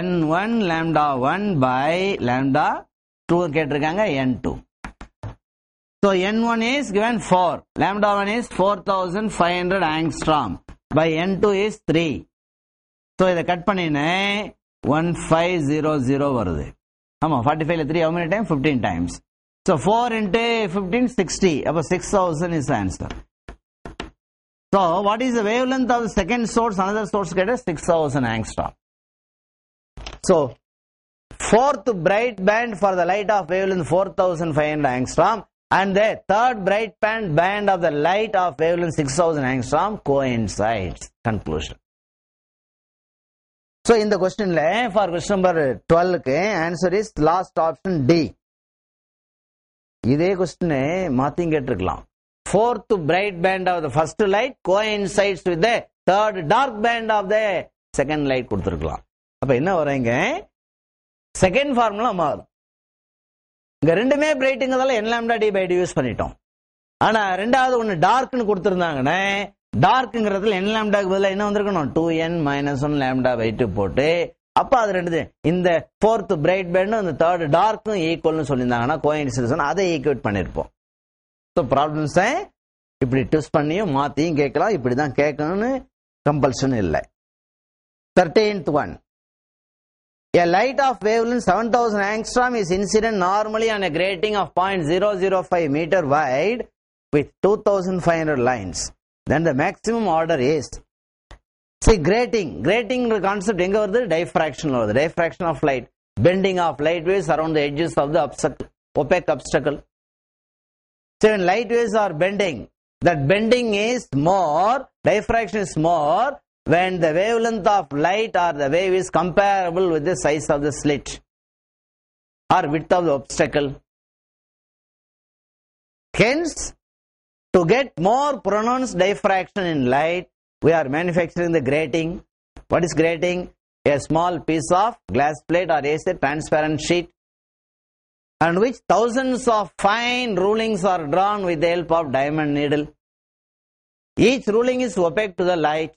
n1 lambda 1 by lambda 2 கேட்டிருக்காங்க n2. So n1 is given 4, lambda 1 is 4500 angstrom by n2 is 3. So இதை cut பண்ணினே 1500 வருது. ஆமா 45 ல 3 how many times? 15 times. So 4 into 15 60. அப்ப 6000 is the answer. So what is the wavelength of the second source? Another source get 6000 angstrom. So fourth bright band for the light of wavelength 4500 angstrom and the third bright band of the light of wavelength 6000 angstrom coincides. Conclusion. So in the question for question number 12 ke answer is last option D. இதே question மாத்தி கேட்டிருக்கலாம். Fourth bright band of the first light coincides with the third dark band of the second light கொடுத்திருக்கலாம். அப்ப என்ன வரீங்க? Second formula மாறும். இங்க ரெண்டுமே பிரைட்ங்கிறதால n lambda d by d use பண்ணிட்டோம். ஆனா ரெண்டாவது ஒன்னு டார்க்னு கொடுத்திருந்தாங்கனே, டார்க்ங்கிறதுல n lambda க்கு பதிலா என்ன வந்திருக்கணும்? 2n minus 1 lambda by 2 போட்டு அப்ப அது ரெண்டு இந்த fourth bright band அந்த third dark ஈக்குவல்னு சொல்லிருந்தாங்கன்னா கோஇன்சிடென்ஸ் அதை ஈக்குவேட் பண்ணிருப்போம். சோ ப்ராப்ளம்ஸ் இப்படி ட்விஸ்ட் பண்ணியும் மாத்தியும் கேட்கலாம். இப்படி தான் கேட்கணும்னு கம்பல்ஷன் இல்லை. 13th one. A light of wavelength 7000 angstrom is incident normally on a grating of 0.005 meter wide with 2500 lines. Then the maximum order is, see grating concept எங்க வருது? diffraction வருது. diffraction of light, bending of light waves around the edges of the opaque obstacle. So when light waves are bending, that bending is more, diffraction is more when the wavelength of light or the wave is comparable with the size of the slit or width of the obstacle. Hence, to get more pronounced diffraction in light, we are manufacturing the grating. What is grating? A small piece of glass plate or a transparent sheet on which thousands of fine rulings are drawn with the help of diamond needle. Each ruling is opaque to the light.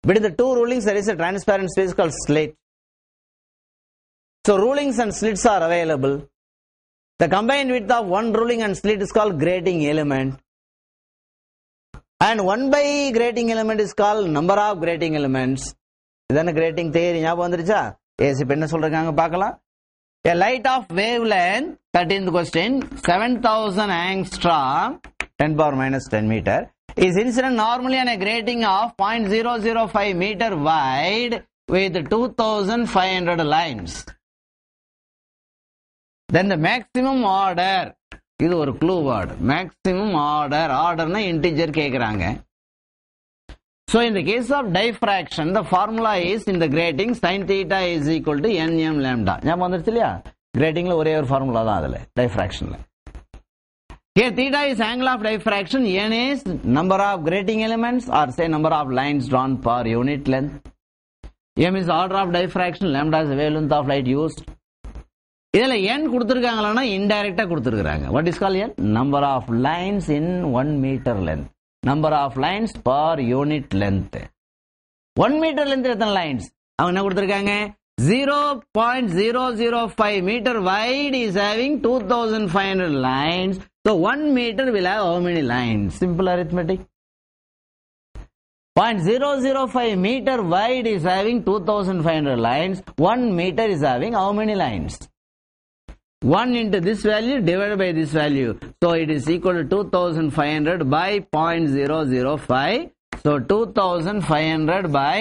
Between the two rulings there is a transparent space called slit. So rulings and slits are available. The combined width of one ruling and slit is called grating element. And 1 by grating element is called number of grating elements. Then grating theory ஞாபகம் வந்துருச்சா? S இப்ப என்ன சொல்றாங்க பார்க்கலாம். A light of wavelength, 13th question, 7000 angstrom, 10 power minus 10 meter, is incident normally on a grating of 0.005 meter wide with 2500 lines. Then the maximum order, இது ஒரு clue word, maximum orderனா integer கேக்குறாங்க. So in the case of diffraction, the formula is in the grating sin theta is equal to nm lambda. ஞாபகம் வந்துருச்சு இல்லையா? gratingல ஒரே ஒரு formula தான் அதுல, diffractionல. Here theta is angle of diffraction, n is number of grating elements or say number of lines drawn per unit length. m is order of diffraction, lambda is the wavelength of light used. இதுல n கொடுத்திருக்காங்களா இன்டைரக்டா கொடுத்திருக்காங்க. What is called n? Number of lines in 1 meter length. Number of lines per unit length. 1 meter length எத்தனை lines? அவங்க என்ன கொடுத்திருக்காங்க? 0.005 meter wide is having 2500 lines. So 1 meter will have how many lines? Simple arithmetic. 0.005 meter wide is having 2500 lines. 1 meter is having how many lines? 1 into this value divided by this value. So it is equal to 2500 by 0.005. So 2500 by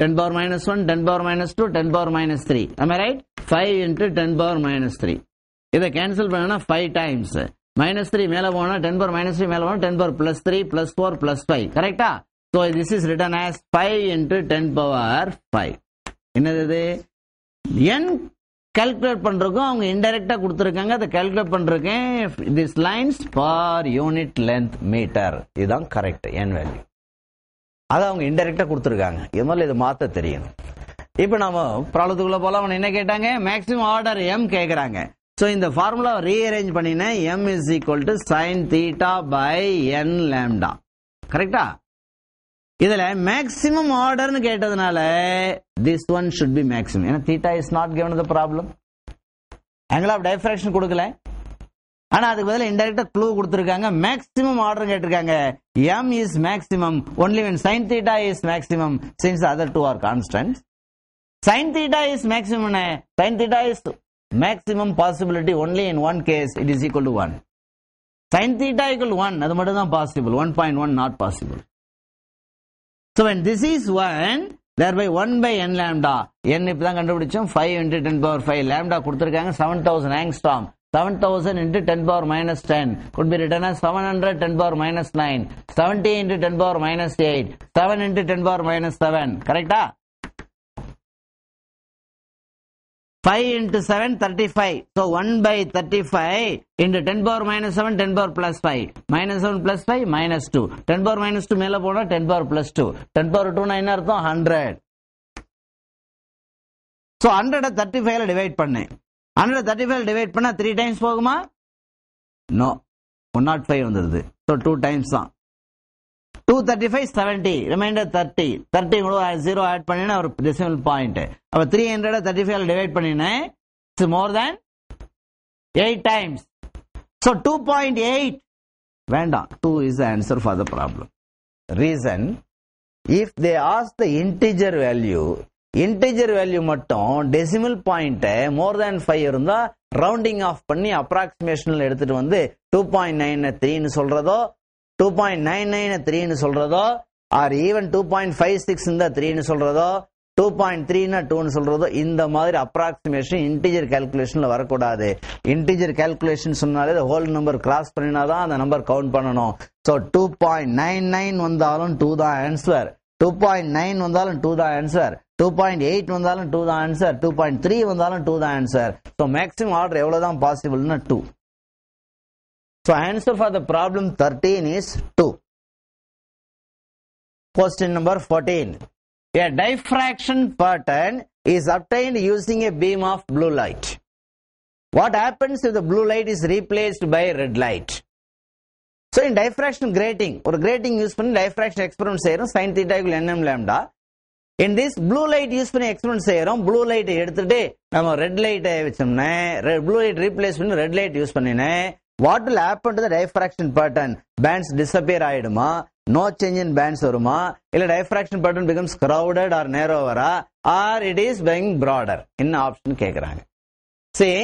10 power minus 1, 10 power minus 2, 10 power minus 3. Am I right? 5 into 10 power minus 3. இதை cancel பண்ணா 5 times. minus 3 மேல போனா 10 power minus 3 மேல போனா 10 power plus 3 plus 4 plus 5. கரெக்டா? So this is written as 5 into 10 power 5. என்னது இது? n calculate பண்றதுக்கு அவங்க இன்டைரக்டா கொடுத்திருக்காங்க. அதை calculate பண்றதுக்கு this lines per unit length meter. இதுதான் கரெக்ட் n வேல்யூ. அதை அவங்க இன்டைரக்டா கொடுத்திருக்காங்க. இதனால இது மாத்த தெரியணும். இப்போ நாம ப்ராப்ளத்துக்குள்ள போலாம். அவன் என்ன கேட்டாங்க? மேக்ஸிமம் ஆர்டர் m கேக்குறாங்க. சோ இந்த ஃபார்முலா ரீஅரேஞ்ச் பண்ணினா m is equal to sin theta by n lambda. கரெக்ட்டா? இதுல maximum ஆர்டர்னு கேட்டதனால this one should be maximum. ஏன்னா theta is not given the problem. angle of diffraction கொடுக்கல. ஆனா அதுக்கு பதிலா இன்டைரக்டா க்ளூ கொடுத்திருக்காங்க. மேக்ஸிமம் ஆர்டர் கேட்டிருக்காங்க. m is maximum only when sin theta is maximum since the other two are constants. Sin theta is maximum. Sin theta is maximum possibility only in one case. It is equal to 1. Sin theta equal to 1. அது மட்டும் தான் possible. 1.1 not possible. So when this is 1, thereby 1 by n lambda. n இப்பதான் கண்டுபிடிச்சோம். 5 into 10 power 5 lambda கொடுத்திருக்காங்க. 7000 angstrom. 7000 into 10 power minus 10 could be written as 700 10 power minus 9. 70 into 10 power minus 8. 7 into 10 power minus 7. Correcta? 5 into 7, 35. So 1 by 35 into 10 power minus 7, 10 power plus 5. Minus 7 plus 5, minus 2. 10 power minus 2 மேல போனா 10 power plus 2. 10 power 2 என்ன அர்த்தம்? 100. So 100 35 divide பண்ணேன். 135 divide பண்ணா 3 times போகுமா? No. 105 வந்துருது. So 2 times தான். 235 70 remainder 30 கூட 0 add பண்ணினா ஒரு decimal point. அப்ப 300 35 divide பண்ணினா it's more than 8 times. So 2.8 வேண்டாம். 2 is the answer for the problem. Reason, if they ask the integer value மட்டும் decimal point more than 5 இருந்தா rounding off பண்ணி approximationல எடுத்துட்டு வந்து 2.93 ன்னு சொல்றதோ 2.99 3 ன்னு சொல்றதோ or even 2.56 இந்த 3 ன்னு சொல்றதோ 2.3 னா 2 ன்னு சொல்றதோ இந்த மாதிரி approximation integer calculationல வரக்கூடாது. integer calculation சொன்னாலே the whole number cross பண்ணினாதான் அந்த நம்பர் கவுண்ட் பண்ணணும். so 2.99 வந்தாலும் 2 தான் ஆன்சர். 2.9 வந்தாலும் 2 தான் ஆன்சர். 2.8 வந்தாலும் 2 தான் ஆன்சர். 2.3 வந்தாலும் 2 தான் ஆன்சர். so maximum order எவ்வளவுதான் பாசிபிள்னா 2. So answer for the problem 13 is 2. Question number 14. A diffraction pattern is obtained using a beam of blue light. What happens if the blue light is replaced by red light? So in diffraction grating, or grating use பண்ணி diffraction experiment செய்யறோம். sin theta equal nm lambda. In this blue light use பண்ணி experiment செய்யறோம். blue light எடுத்துட்டு நம்ம red light வச்சோம்னா blue light replace பண்ணி red light use பண்ணினே what will happen to the diffraction pattern? Bands disappear ஆயிடுமா? No change in bands வருமா? இல்ல diffraction pattern becomes crowded or narrower or it is being broader? என்ன option கேக்குறாங்க. See,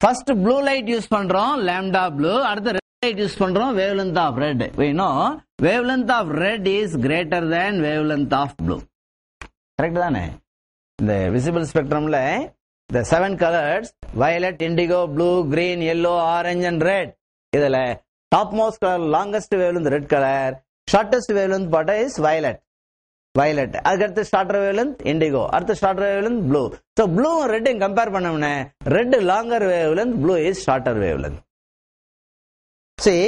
first blue light use பண்றோம் lambda blue, அடுத்து red light use பண்றோம் wavelength of red. We know wavelength of red is greater than wavelength of blue. Correct தானே? இந்த visible spectrumல the 7 colors violet, indigo, blue, green, yellow, orange and red. இதுல topmost color longest wavelength red color, shortest wavelength part is violet. அதுக்கு starter wavelength indigo, அடுத்து starter wavelength blue. So blue and red compare பண்ணோம்னா red longer wavelength, blue is shorter wavelength. See,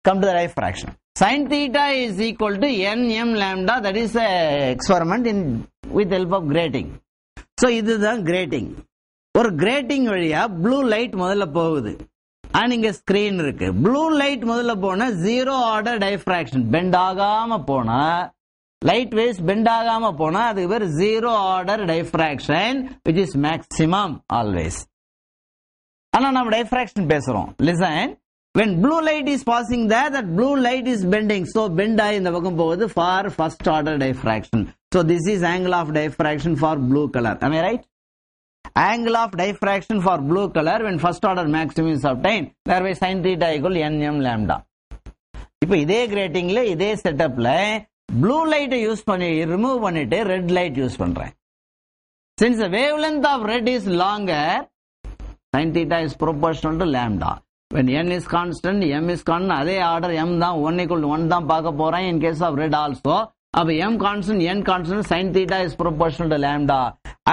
come to the diffraction. Sin theta is equal to nm lambda, that is a experiment with help of grating. So இதுதான் grating. ஒரு grating வழியா blue light முதல்ல போகுது. இங்க screen இருக்கு. Blue light முதல்ல போனா 0 order diffraction bend ஆகாம போனா லைட் வேவ்ஸ் பெண்ட் ஆகாம போனா அதுக்கு பேர் 0 order diffraction which is maximum always. ஆனா நம்ம டைஃப்ராக்ஷன் பேசுறோம். Listen, when blue light is passing there, that blue light is bending, so bend ஆகி இந்த பக்கம் போகுது for first order diffraction. So this is angle of diffraction for blue color. Am I right? Angle of diffraction for blue color when first order maximum is obtained, thereby sin theta equal nm lambda. இப்போ இதே கிரேட்டிங்ல இதே செட்டப்ல blue light use பண்ணி remove பண்ணிட்டு red light use பண்றேன். Since the wavelength of red is longer, sin theta is proportional to lambda. When n is constant, m is constant, அதே order m தான் 1 equal to 1 தான் பார்க்க போறேன் in case of red also. அப்ப m constant, n constant, sin theta is proportional to lambda.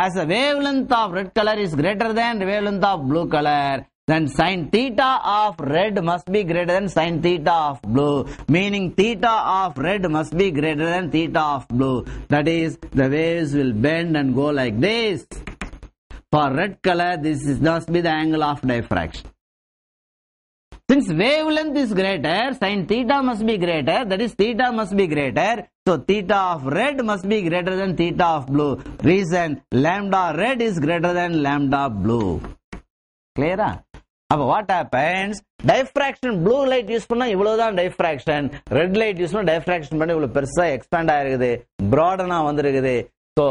As the wavelength of red color is greater than the wavelength of blue color, then sin theta of red must be greater than sin theta of blue. Meaning theta of red must be greater than theta of blue. That is, the waves will bend and go like this. For red color, this must be the angle of diffraction. Since wavelength is greater, sin theta must be greater, that is theta must be greater. So theta of red must be greater than theta of blue. Reason, lambda red is greater than lambda blue. Clear? Now what happens? Diffraction, blue light use பண்ணா இவ்வளவுதான் diffraction, red light use பண்ணா diffraction பண்ணி இவ்வளவு பெருசா expand ஆயிருக்குது, broaden வந்திருக்குது. So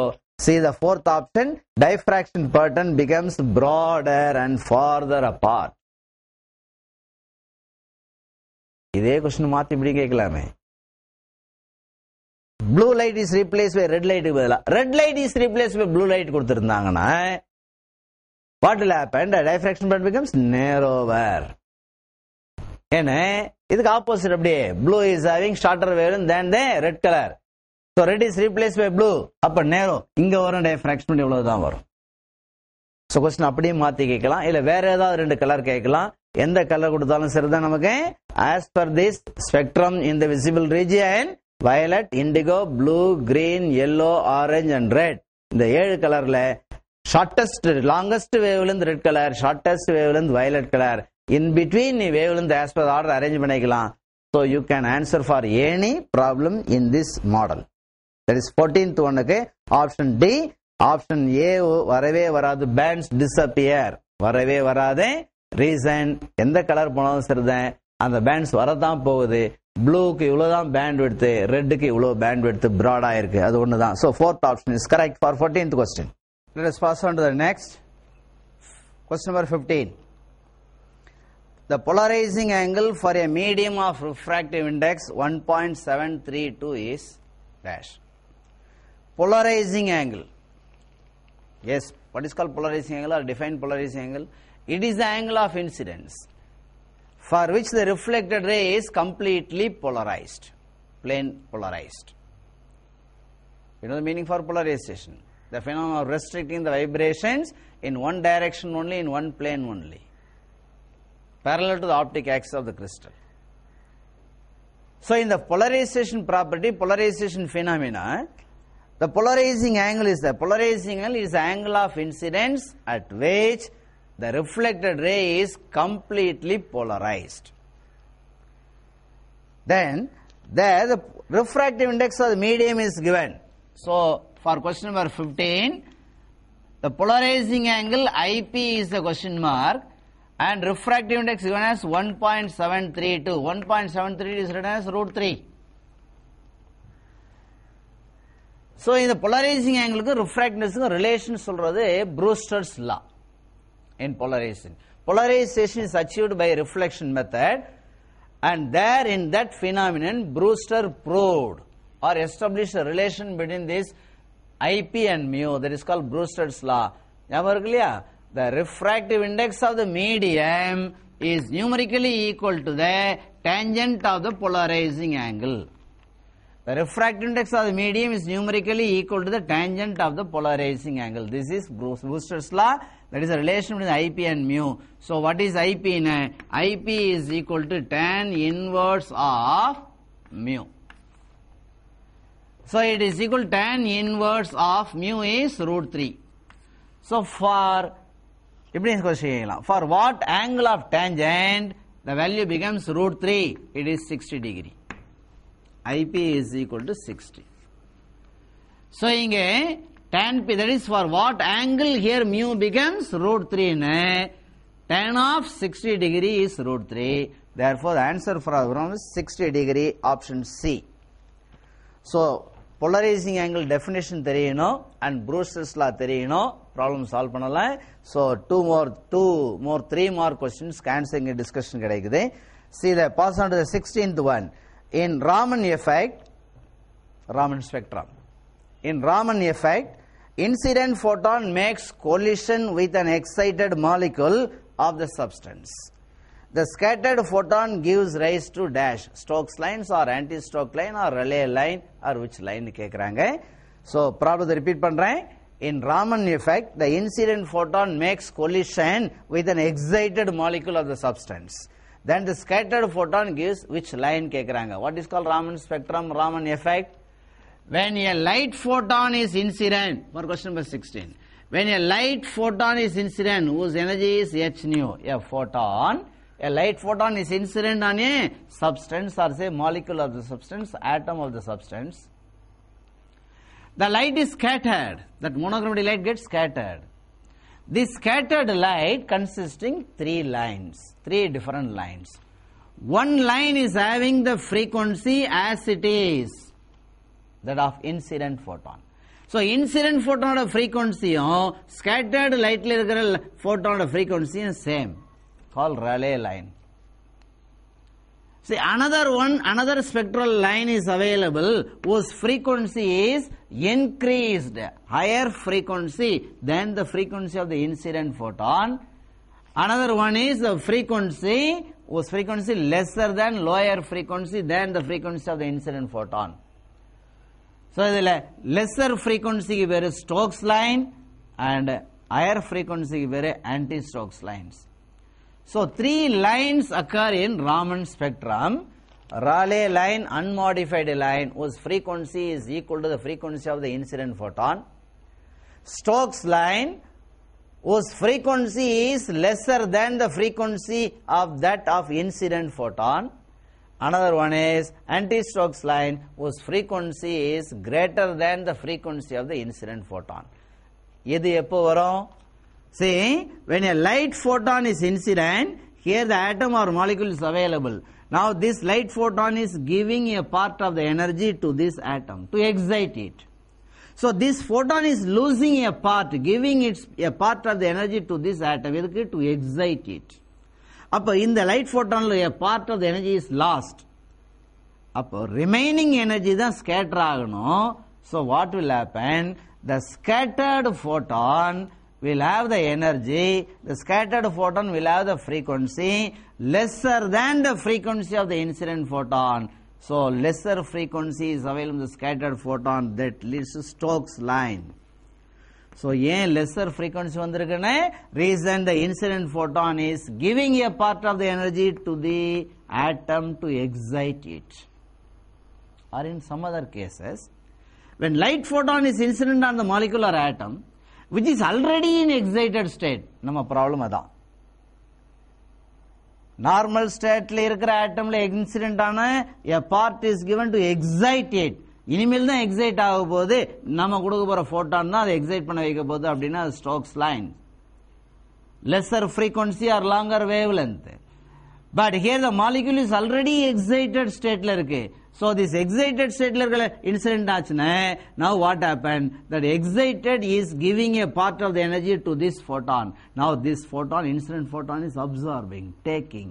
see the fourth option, diffraction pattern becomes broader and farther apart. இதே question மாத்தி இப்படி கேட்கலாமே. Blue light is replaced by red light பதிலா red light is replaced by blue light கொடுத்திருந்தாங்கன்னா what will happen? The diffraction pattern becomes narrower. ஏன்னா இதுக்கு opposite அப்படியே blue is having shorter wavelength than the red color. So red is replaced by blue. அப்ப narrow. இங்க வரும் diffraction எவ்வளவுதான் வரும். So question அப்படியே மாத்தி கேட்கலாம், இல்ல வேற ஏதாவது ரெண்டு கலர் கேட்கலாம். எந்த கலர் கொடுத்தாலும் சரிதான் நமக்கு. As per this spectrum in the visible region, violet, indigo, blue, green, yellow, orange and red. இந்த ஏழு கலர்ல shortest, longest wavelength red color, shortest wavelength violet color. In between wavelength as per order arrange பண்ணிக்கலாம். So you can answer for any problem in this model. That is 14th ஒன்னுக்கு option D. Option A வரவே வராது, bands disappear. வரவே வராது. Reason, எந்த colour போனாலும் சரிதான், அந்த பேண்ட்ஸ் வரதான் போகுது. ப்ளூக்கு இவ்வளவுதான் பேண்ட் விட்த், ரெட்டுக்கு இவ்வளவு பேண்ட் விட்த் பிராடா இருக்கு, அது ஒண்ணுதான். So fourth option is correct for 14th question. Let us pass on to the next question. Number 15. The polarizing angle for a medium of refractive index 1.732 is dash. Polarizing angle. Yes, what is called polarizing angle or defined polarizing angle? It is the angle of incidence for which the reflected ray is completely polarized, plane polarized. You know the meaning for polarization? The phenomenon of restricting the vibrations in one direction only, in one plane only, parallel to the optic axis of the crystal. So in the polarization property, polarization phenomena, the polarizing angle is the angle of incidence at which the reflected ray is completely polarized. Then there the refractive index of the medium is given. So for question number 15, the polarizing angle IP is the question mark and refractive index given as 1.732. 1.732 is written as √3. So in the polarizing angle ku refractness ku relation சொல்றது Brewster's law. In polarization, polarization is achieved by reflection method, and there in that phenomenon Brewster proved or established a relation between this IP and mu, that is called Brewster's law. The refractive index of the medium is numerically equal to the tangent of the polarizing angle. The refractive index of the medium is numerically equal to the tangent of the polarizing angle. This is Brewster's law. That is a relation between IP and mu. So what is IP? IP is equal to tan inverse of mu. So it is equal to tan inverse of mu is √3. So for what angle of tangent the value becomes √3? It is 60 degree. IP is equal to 60. So inge tan p, that is for what angle here mu becomes √3. Tan of 60 degree is √3. Therefore the answer for our problem is 60 degree, option C. So polarizing angle definition theriyano and Brewster's law theriyano, problem solve பண்ணல. So three more questions cancelling discussion கிடைக்குது. See the pass on to the 16th one. In Raman effect, Raman spectrum. In Raman effect, incident photon makes collision with an excited molecule of the substance. the scattered photon gives rise to dash. Stokes lines or anti-Stokes line or Rayleigh line or which line கேக்குறாங்க. So problem repeat பண்றேன். In Raman effect, the incident photon makes collision with an excited molecule of the substance. Then the scattered photon gives which line கேக்குறாங்க. What is called Raman spectrum, Raman effect? When a light photon is incident, for question number 16. When a light photon is incident, whose energy is h nu, a photon, a light photon is incident on a substance or say molecule of the substance, atom of the substance. The light is scattered. That monochromatic light gets scattered. This scattered light consisting three lines, three different lines. One line is having the frequency as it is, that of incident photon. So incident photon frequency scattered light photon frequency is same, called Rayleigh line. See, another spectral line is available whose frequency is increased, higher frequency than the frequency of the incident photon. Another one is the frequency whose frequency lesser than, lower frequency than the frequency of the incident photon. So the lesser frequency is Stokes line and higher frequency is anti-Stokes lines. So three lines occur in Raman spectrum. Rayleigh line, unmodified line, whose frequency is equal to the frequency of the incident photon. Stokes line, whose frequency is lesser than the frequency of that of incident photon. Another one is anti-Stokes line, whose frequency is greater than the frequency of the incident photon. எது எப்போ வரும்? See, when a light photon is incident, here the atom or molecule is available. Now this light photon is giving a part of the energy to this atom to excite it. So this photon is losing a part, giving a part of the energy to this atom to excite it. Appo in the light photon a part of the energy is lost. Appo remaining energy தான் scatter ஆகணும். So what will happen? The scattered photon will have the energy, the scattered photon will have the frequency lesser than the frequency of the incident photon. So lesser frequency is available in the scattered photon, that leads to Stokes line. So ஏன் lesser frequency வந்திருக்குன்னு, reason the incident photon is giving a part of the energy to the atom to excite it. Or in some other cases, when light photon is incident on the molecule or atom, which is already in excited state, நம்ம problem அதான். Normal ஸ்டேட்ல இருக்கிற ஆட்டம்ல incident ஆன a part is given to excite it. இனிமேல் தான் excite ஆக போகுது, நம்ம கொடுக்க போற போட்டான் தான் அதை எக்ஸைட் பண்ண வைக்க போகுது அப்படின்னா Stokes line. lesser frequency or longer wavelength. But here the molecule is already excited state la இருக்கு. So this excited state la இருக்கிற incident ஆச்சுன்னா, now what happened? That excited is giving a part of the energy to this photon. Now this photon, incident photon, is absorbing, taking,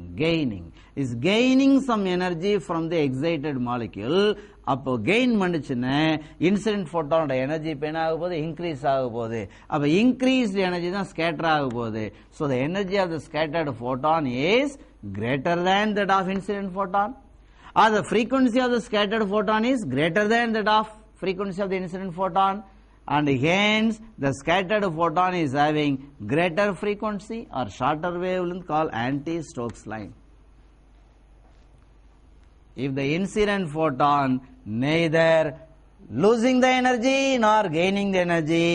is gaining some energy from the excited molecule. அப்போ gain பண்ணுச்சுன்னா incident ஃபோட்டானோட energy இப்போ என்ன ஆக போகுது, increase ஆக போகுது. அப்போ increased energy தான் ஸ்கேட்டர் ஆக போகுது. So the energy of the scattered photon is greater than that of incident photon, or the frequency of the scattered photon is greater than that of frequency of the incident photon, and hence the scattered photon is having greater frequency or shorter wavelength called anti-Stokes line. If the incident photon neither losing the energy nor gaining the energy,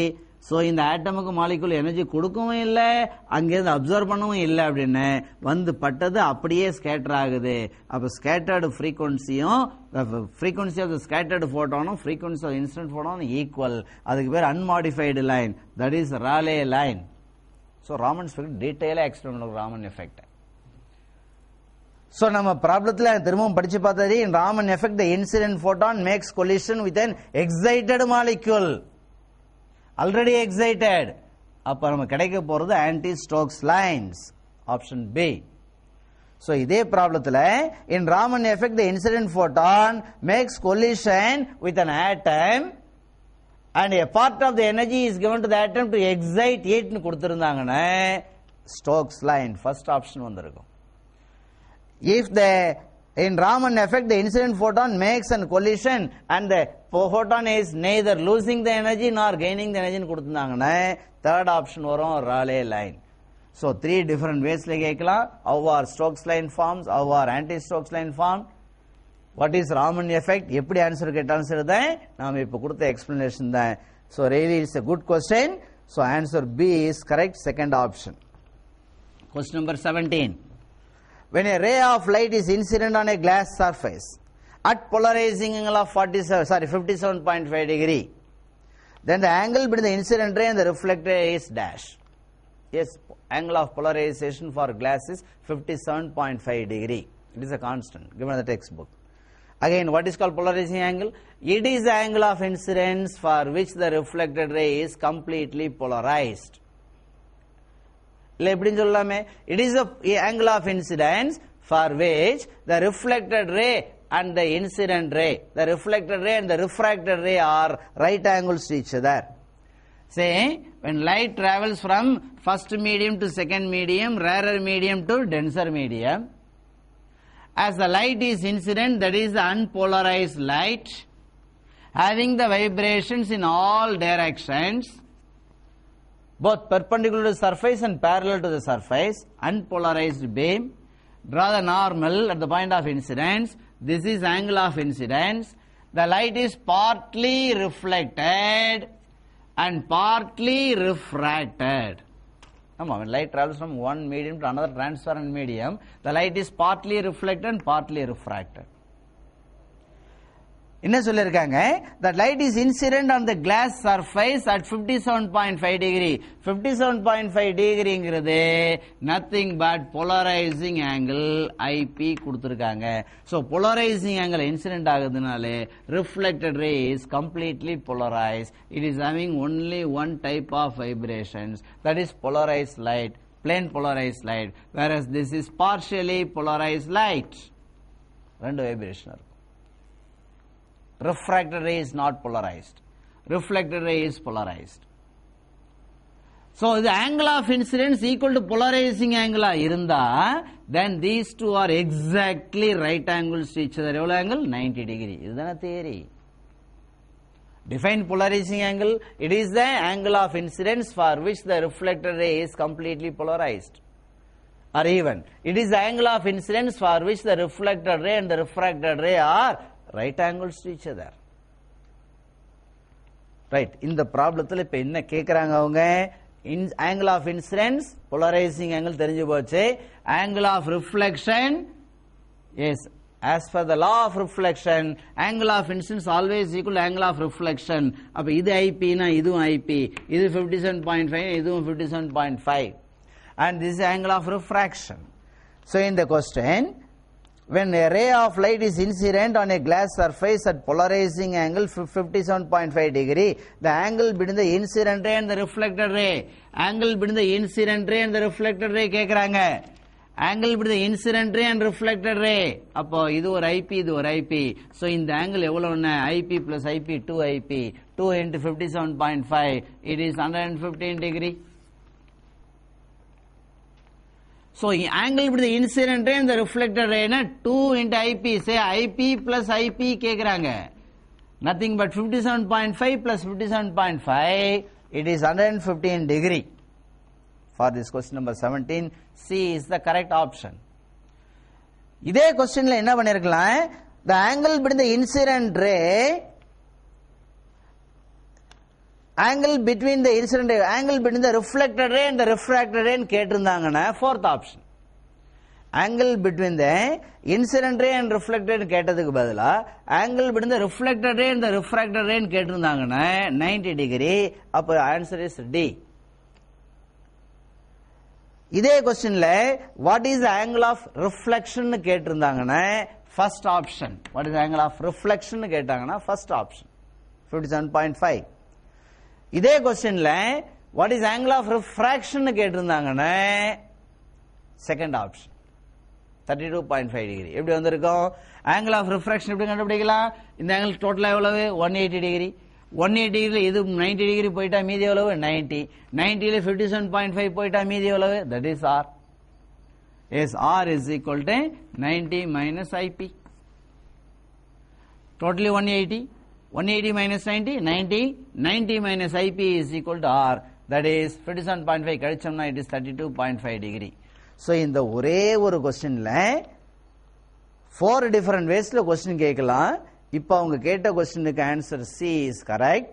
so இந்த ஆட்டமுக்கு molecule energy கொடுக்கவும் இல்லை, அங்கேருந்து observe பண்ணவும் இல்லை அப்படின்னு வந்து பட்டது அப்படியே ஸ்கேட்டர் ஆகுது. அப்போ ஸ்கேட்டர்டு ஃப்ரீக்வன்சியும் ஃப்ரீக்வன்சி ஆஃப் த ஸ்கேட்டர்டு ஃபோட்டானும் ஃப்ரீக்வன்சி ஆஃப் இன்சிடென்ட் ஃபோட்டானும் ஈக்குவல். அதுக்கு பேர் unmodified line, that is Rayleigh line. So Raman ஸ்பெக்ட் டீட்டெயிலாக எக்ஸ்பிளைன் பண்ணுறோம் ராமன் எஃபெக்ட். So நம்ம ப்ராப்ளத்துல திரும்பவும் படிச்சு பார்த்தது, in Raman effect the incident photon makes collision with an excited molecule, already excited. அப்ப நம்ம கிடைக்க போறது anti-Stokes lines, option B. So இதே ப்ராப்ளத்துல in Raman effect the incident photon makes collision with an atom and a part of the energy is given to the atom to excite it னு கொடுத்திருந்தாங்கன்னா Stokes line first option வந்திருக்கும். If in Raman effect the incident photon makes a collision and the photon is neither losing the energy nor gaining the energy ன்னு third option வரும் Rayleigh line. So 3 different ways ல கேட்கலாம். How are Stokes line forms? How are anti-Stokes line formed? What is Raman effect? எப்படி answer கேட்டாலும் சரிதான், நாம இப்ப கொடுத்த explanation தான். So really it's a good question. So answer B is correct, second option. Question number 17. When a ray of light is incident on a glass surface at polarizing angle of 57.5 degree, then the angle between the incident ray and the reflected ray is dash. Yes, angle of polarization for glass is 57.5 degree. It is a constant given in the textbook. Again, what is called polarizing angle? It is the angle of incidence for which the reflected ray is completely polarized. It is the angle of incidence for which the reflected ray and the incident ray, the reflected ray and the refracted ray are right angles to each other. Say, when light travels from first medium to second medium, rarer medium to denser medium, as the light is incident, that is the unpolarized light, having the vibrations in all directions, both perpendicular to the surface and parallel to the surface, unpolarized beam, draw the normal at the point of incidence. This is angle of incidence. The light is partly reflected and partly refracted. When light travels from one medium to another transparent medium, the light is partly reflected and partly refracted. என்ன சொல்லிருக்காங்க, that light is incident on the glass surface at 57.5 degree. 57.5 degreeங்கிறது nothing but polarizing angle IP கொடுத்திருக்காங்க. So polarizing angle incident ஆகுதுனாலே reflected ray is completely polarized. It is having only one type of vibrations, that is polarized light, plain polarized light, whereas this is partially polarized light. ரெண்டு vibration இருக்கும். Refracted ray is not polarized. Reflected ray is polarized. So the angle of incidence equal to polarizing angle இருந்தா, then these two are exactly right angles to each other. எவ்வளவு angle? 90 degree. இதுதான theory. Define polarizing angle. It is the angle of incidence for which the reflected ray is completely polarized. Or even, it is the angle of incidence for which the reflected ray and the refracted ray are right angles to each other. Right. இந்த ப்ராப்ளத்தில் இப்ப என்ன கேக்குறாங்க அவங்க, angle of incidence, polarizing angle தெரிஞ்சு போச்சு. Angle of reflection, yes, as per the law of reflection, angle of incidence always equal to angle of reflection. அப்ப இது IP னா இதுவும் IP, இது 57.5, இதுவும் 57.5, and this is angle of refraction. So in the question, when a ray of light is incident on a glass surface at polarizing angle 57.5 degree, the angle between the incident ray and the reflected ray, angle between the incident ray and the reflected ray கேக்குறாங்க. Angle between the incident ray and reflected ray, அப்போ இது ஒரு IP, இது ஒரு IP. So இந்த angle எவ்வளவுன்னா IP plus IP 2IP, 2 into 57.5, it is 115 degree. So angle between the incident ray and the reflected ray na 2 into IP, say IP plus IP கேக்குறாங்க. Nothing but 57.5 plus 57.5, it is 115 degree. For this question number 17, C is the correct option. இதே questionல என்ன பண்ணிருக்கலாம், the angle between the incident ray, angle between the incident ray, angle between the reflected ray and the refracted ray கேட்டிருந்தாங்கன்னா fourth option. Angle between the incident ray and reflected ray கேட்டதுக்கு பதிலா angle between the reflected ray and the refracted ray கேட்டிருந்தாங்கன்னா 90 degree. அப்ப answer is D. இதே questionல what is the angle of reflection கேட்டிருந்தாங்கன்னா first option. What is the angle of reflection கேட்டாங்கன்னா first option, 57.5. இதே questionல what is angle of refraction கேட்டிருந்தாங்கன்னா second option, 32.5 degree. எப்படி வந்திருக்கும், angle of refraction எப்படி கண்டுபிடிக்கலாம், இந்த angle டோட்டலா எவ்வளவு 180 degree. 180 degree இது 90 degree போயிட்டா மீதி எவ்வளவு 90, 90ல 57.5 போயிட்டா மீதி எவ்வளவு, that is R. is R is equal to 90 minus IP. Totally 180. 180 minus 90, 90. 90 minus IP is equal to R. That is 57.5. Kadichamna it is 32.5 degree. So in the ஒரே ஒரு questionல 4 different waysல question கேட்கலாம். இப்போ அவங்க கேட்ட questionக்கு answer C is correct.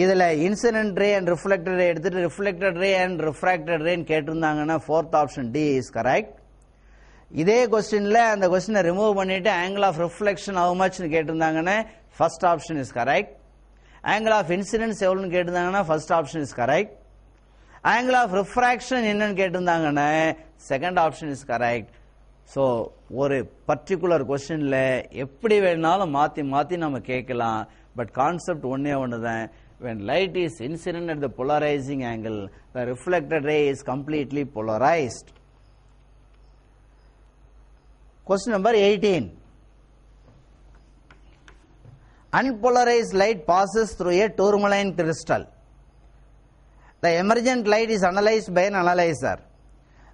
இதுல incident ray and reflected ray எடுத்துட்டு reflected ray and refracted ray கேட்டிருந்தாங்கன்னா fourth option D is correct. இதே questionல அந்த questionனை remove பண்ணிட்டு angle of reflection how much னு கேட்டிருந்தாங்கன்னா first option is correct. Angle of incidence எவ்வளவுன்னு கேட்டிருந்தாங்கன்னா first option is correct. Angle of refraction என்னன்னு கேட்டிருந்தாங்கன்னா second option is correct. So ஒரு particular questionல எப்படி வேணாலும் மாத்தி மாத்தி நம்ம கேட்கலாம். But concept ஒண்ணே ஒண்ணுதான். When light is incident at the polarizing angle, the reflected ray is completely polarized. Question number 18. Unpolarized light passes through a tourmaline crystal. The emergent light is analyzed by an analyzer.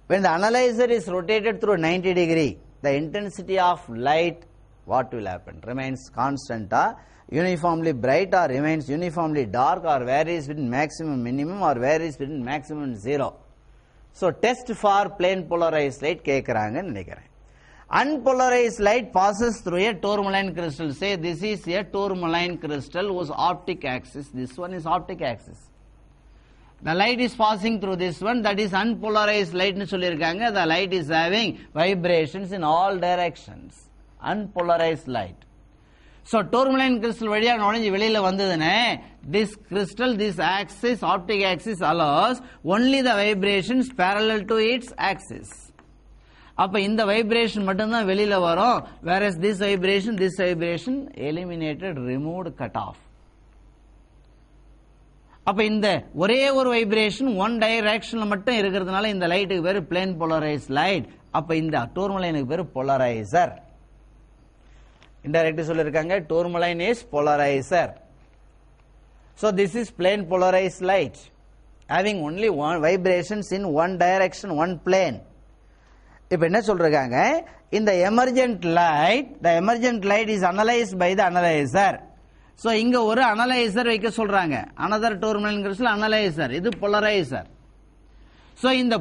When the analyzer is rotated through 90 degree, the intensity of light, what will happen? Remains constant, uniformly bright, or remains uniformly dark, or varies between maximum minimum, or varies between maximum and zero. So test for plane polarized light கேக்குறாங்க நினைக்கிறேன். Unpolarized light passes through a tourmaline crystal. Say this is a tourmaline crystal whose optic axis, this one is optic axis. The light is passing through this one, that is unpolarized light னு சொல்லிருக்காங்க. The light is having vibrations in all directions. Unpolarized light. So tourmaline crystal வழியா நுழைஞ்சு வெளியில வந்ததுனே, this crystal, this axis, optic axis allows only the vibrations parallel to its axis. அப்ப இந்த vibration மட்டும் தான் வெளியில வரும். whereas this vibration eliminated, removed, cut off. அப்ப இந்த ஒரே ஒரு வைப்ரேஷன் ஒன் டைரக்ஷன்ல மட்டும் இருக்கிறதுனால இந்த லைட்டுக்கு பேரு பிளேன் போலரைஸ்ட் லைட். அப்ப இந்த டோர்மலைனுக்கு பேரு போலரைசர். இன்டைரக்ட் சொல்லிருக்காங்க tourmaline is polarizer. So this is plane polarized light having only one vibrations in one direction, one plane. இப்ப என்ன சொல்றாங்க, இந்த emergent light is analyzed by the analyzer. So இங்க ஒரு analyzer வைக்க சொல்றாங்க. another tourmaline crystal analyzer, இது polarizer. So இந்த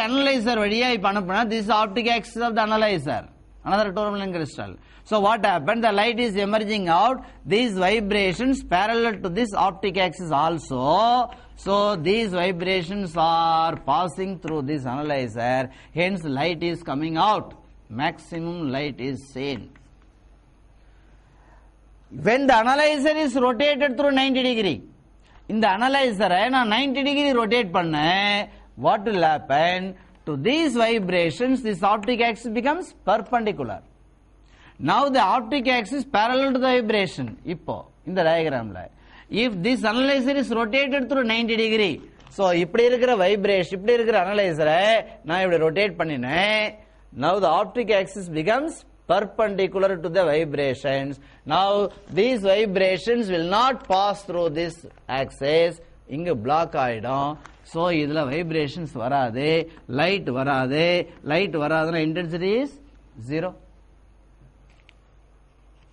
analyzer வழியா இப்ப அனுப்புனா this is optic axis of the analyzer, another tourmaline crystal. So what happened, the light is emerging out, these vibrations parallel to this optic axis also. So these vibrations are passing through this analyzer, hence light is coming out, maximum light is seen. When the analyzer is rotated through 90 degree, இந்த analyzer நான் 90 degree rotate பண்ணேன், what will happen to these vibrations, this optic axis becomes perpendicular. Now the optic axis parallel to the vibration. இப்போ இந்த diagramல if this analyzer is rotated through 90 degree, so இப்படி இருக்கிற vibration, இப்படி இருக்கிற analyzer நான் இப்படி rotate பண்ணினேன், now the optic axis becomes perpendicular to the vibrations. Now these vibrations will not pass through this axis, இங்க block ஆயிடும். So இதுல vibrations வராது, light வராதுனா intensity is 0.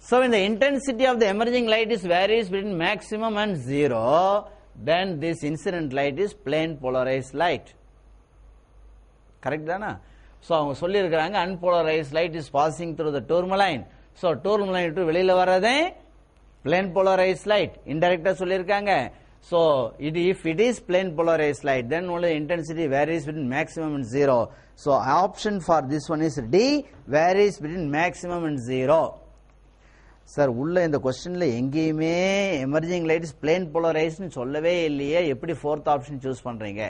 So when the intensity of the emerging light is varies between maximum and 0, then this incident light is plane polarized light. Correct தானா? So அவங்க சொல்லி இருக்காங்க unpolarized light is passing through the tourmaline. So tourmaline விட்டு வெளியில வரதே plane polarized light. Indirectா சொல்லி இருக்காங்க. So if it is plane polarized light, then only intensity varies between maximum and 0. So option for this one is D, varies between maximum and 0. Sir உள்ள இந்த கொஸ்டின்ல எங்கேயுமே emerging light is plane போலரைஸ்ட்னு சொல்லவே இல்லையே, எப்படி fourth option choose பண்றீங்க?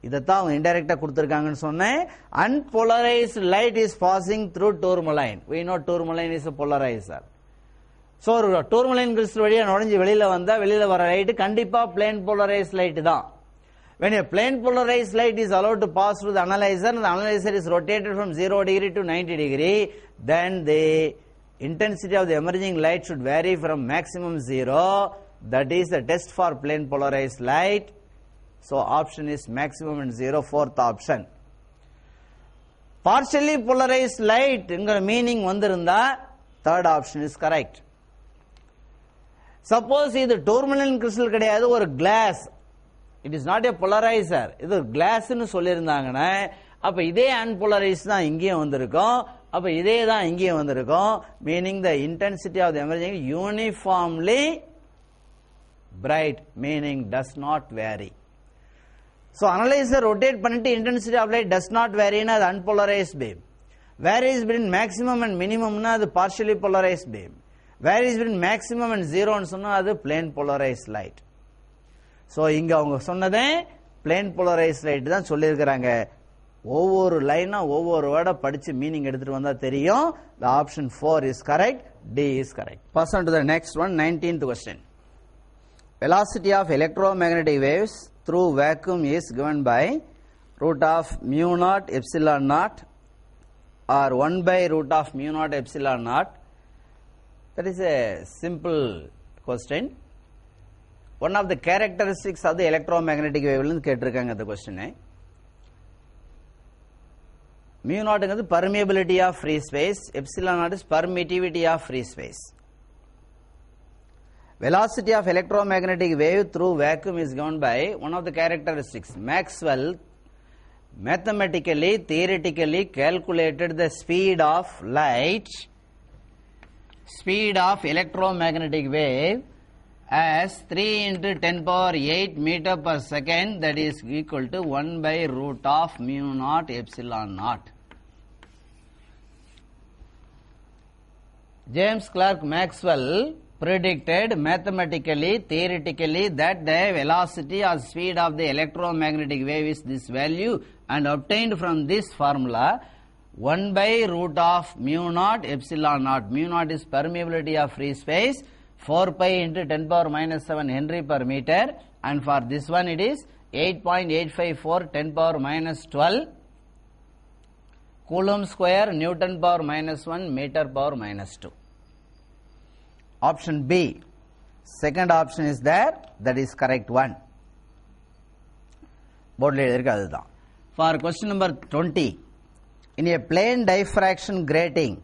இதைத்தான் அவங்க இன்டைரக்டா கொடுத்திருக்காங்கன்னு சொன்னேன். Unpolarized light is passing through tourmaline. we know tourmaline is a polarizer. So ஒரு டோர்மலைன் கிறிஸ்டல் வழியா நுழைஞ்சு வெளியில வந்தா வெளியில வர லைட் கண்டிப்பா பிளேன் போலரைஸ்ட் லைட் தான். when a plane polarized light is allowed to pass through the analyzer and the analyzer is rotated from 0 degree to 90 degree, then the intensity of the emerging light should vary from maximum 0. That is the test for plane polarized light. So option is maximum and 0, fourth option. partially polarized light ங்கிற meaning வந்திருந்தா third option is correct. Suppose இது tourmaline crystal கிடையாது, ஒரு glass, it is not a polarizer, இது glass ன்னு சொல்லியிருந்தாங்கன்னா அப்ப இதே unpolarized தான் இங்கேயும் வந்திருக்கும், அப்ப இதே தான் இங்கேயும் வந்திருக்கும், meaning the intensity of the emerging uniformly bright, meaning does not vary. So analyzer rotate பண்ணிட்டு intensity of light does not vary னா அது unpolarized beam. Varies between maximum and minimum னா அது partially polarized beam. Varies between maximum and zero ன்னு சொன்னா அது plane polarized light. So இங்க அவங்க சொன்னதே plane polarized light தான் சொல்லியிருக்கிறாங்க. ஒவ்வொரு லைனா ஒவ்வொரு வேர்டை படிச்சு மீனிங் எடுத்துட்டு வந்தா தெரியும். The option 4 is correct, D is correct. Pass on to the next one, 19th question. Velocity of electromagnetic waves through vacuum is given by root of mu naught epsilon naught or 1 by root of mu naught epsilon naught. That is a simple question. One of the characteristics of the electromagnetic wave ல கேட்டிருக்காங்க அந்த question. Mu naught is permeability of free space, epsilon naught is permittivity of free space. Velocity of electromagnetic wave through vacuum is given by one of the characteristics. Maxwell mathematically, theoretically calculated the speed of light, speed of electromagnetic wave as 3 into 10 power 8 meter per second, that is equal to 1 by root of mu naught epsilon naught. James Clerk Maxwell predicted mathematically, theoretically that the velocity or speed of the electromagnetic wave is this value and obtained from this formula 1 by root of mu naught epsilon naught. Mu naught is permeability of free space, 4 pi into 10 power minus 7 Henry per meter, and for this one it is 8.854 10 power minus 12 Coulomb square Newton power minus 1 meter power minus 2. Option B, second option is there, that is correct one. Board la edhirukku aduthaan. For question number 20, in a plane diffraction grating,